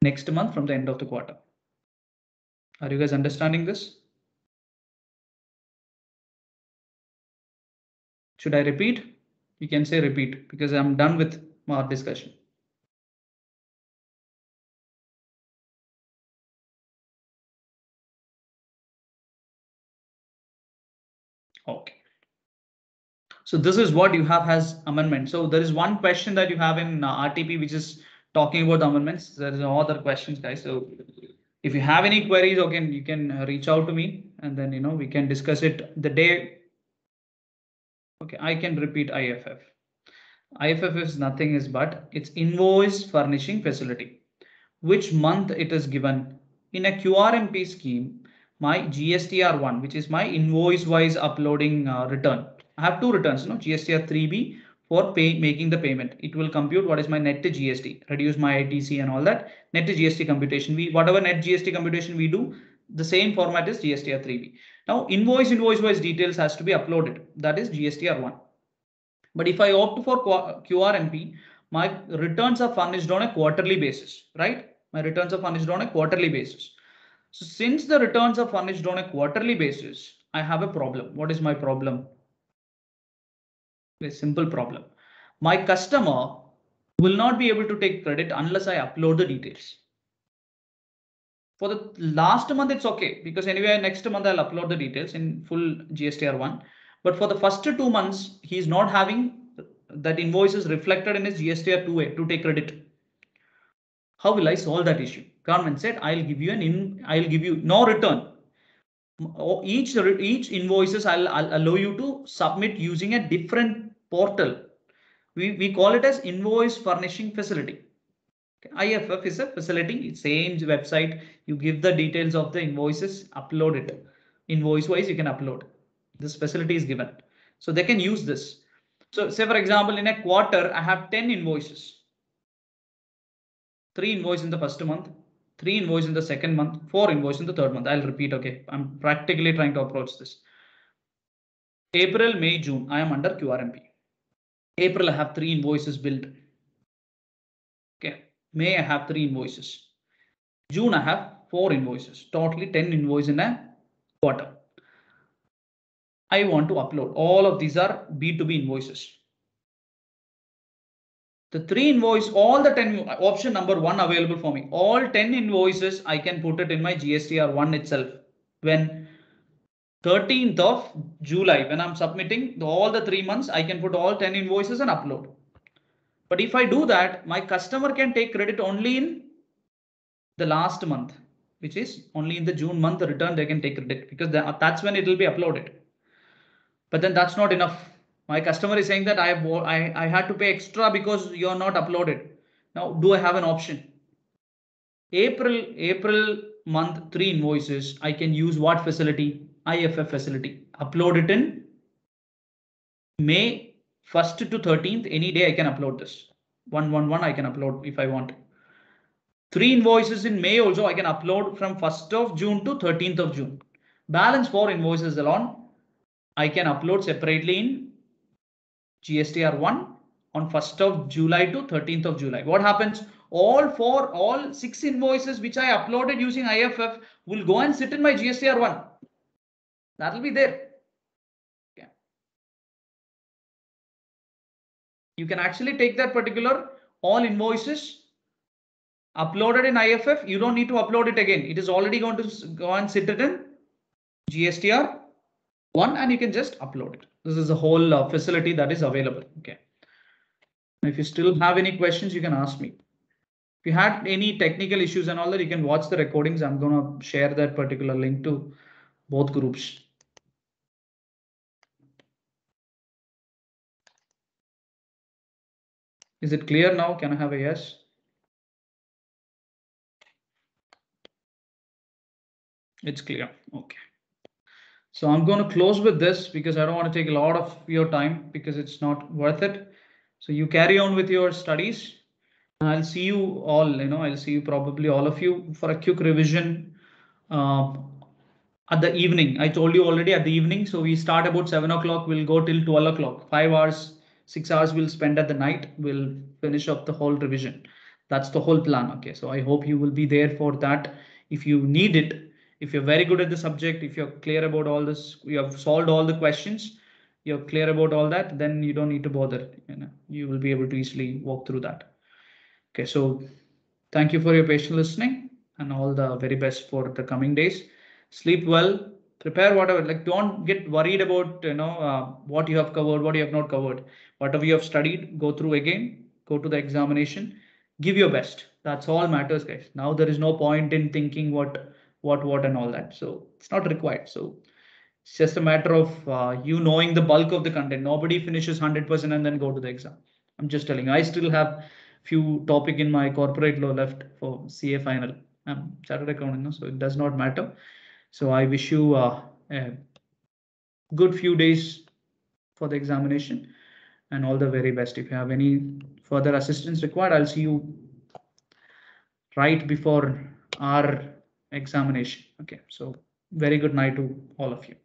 next month from the end of the quarter. Are you guys understanding this? Should I repeat? You can say repeat because I'm done with our discussion. Okay. So this is what you have as amendment. So there is one question that you have in RTP, which is talking about the amendments. There is no other questions, guys. So if you have any queries, okay, you can reach out to me and then, we can discuss it the day. Okay, I can repeat IFF. IFF is nothing is but it's invoice furnishing facility. Which month it is given in a QRMP scheme, my GSTR1, which is my invoice wise uploading return. I have two returns, GSTR 3B for making the payment. It will compute what is my net to GST, reduce my ITC and all that. Net to GST computation. Whatever net GST computation we do, the same format is GSTR 3B. Now invoice wise details has to be uploaded. That is GSTR1. But if I opt for QRMP, my returns are furnished on a quarterly basis, right? My returns are furnished on a quarterly basis. So since the returns are furnished on a quarterly basis, I have a problem. What is my problem? A simple problem. My customer will not be able to take credit unless I upload the details. For the last month, it's okay because anyway, next month I'll upload the details in full GSTR1. But for the first 2 months, he's not having that invoice is reflected in his GSTR2A to take credit. How will I solve that issue? Government said, I'll give you no return. Each invoices I'll allow you to submit using a different portal. We call it as invoice furnishing facility. IFF is a facility, same website. You give the details of the invoices, upload it. Invoice wise, you can upload. This facility is given. So they can use this. So say for example, in a quarter, I have 10 invoices. 3 invoices in the first month, 3 invoices in the second month, 4 invoices in the third month. I'll repeat, okay. I'm practically trying to approach this. April, May, June, I am under QRMP. April, I have 3 invoices billed. Okay. May, I have 3 invoices. June, I have 4 invoices. Totally 10 invoices in a quarter. I want to upload. All of these are B2B invoices. The 3 invoice, all the 10, option number 1 available for me. All 10 invoices, I can put it in my GSTR1 itself. When 13th of July, when I'm submitting all the 3 months, I can put all 10 invoices and upload. But if I do that, my customer can take credit only in the last month, which is only in the June month, the return they can take credit, because that's when it will be uploaded. But then that's not enough. My customer is saying that I had to pay extra because you're not uploaded. Now, do I have an option? April month 3 invoices, I can use what facility? IFF facility. Upload it in May 1st to 13th. Any day I can upload this. 111 I can upload if I want. 3 invoices in May also I can upload from 1st of June to 13th of June. Balance 4 invoices alone I can upload separately in GSTR1 on 1st of July to 13th of July. What happens? All 6 invoices which I uploaded using IFF will go and sit in my GSTR1. That will be there. Okay. You can actually take that particular all invoices uploaded in IFF. You don't need to upload it again. It is already going to go and sit it in GSTR1 and you can just upload it. This is a whole facility that is available. Okay. If you still have any questions, you can ask me. If you had any technical issues and all that, you can watch the recordings. I'm going to share that particular link to both groups. Is it clear now? Can I have a yes? It's clear. Okay. So I'm going to close with this because I don't want to take a lot of your time because it's not worth it. So you carry on with your studies. I'll see you all, I'll see you probably all of you for a quick revision at the evening. I told you already at the evening. So we start about 7 o'clock. We'll go till 12 o'clock. 5 hours, 6 hours we'll spend at the night. We'll finish up the whole revision. That's the whole plan. Okay. So I hope you will be there for that. If you need it, if you're very good at the subject, if you're clear about all this, you have solved all the questions, you're clear about all that, then you don't need to bother. You will be able to easily walk through that. Okay, so thank you for your patient listening and all the very best for the coming days. Sleep well, prepare whatever, like don't get worried about, what you have covered, what you have not covered. Whatever you have studied, go through again, go to the examination, give your best. That's all matters, guys. Now there is no point in thinking what and all that. So it's not required. So it's just a matter of you knowing the bulk of the content. Nobody finishes 100% and then go to the exam. I'm just telling you, I still have few topic in my corporate law left for CA final. I'm chartered accountant, so it does not matter. So I wish you a good few days for the examination and all the very best. If you have any further assistance required, I'll see you right before our examination. Okay, so very good night to all of you.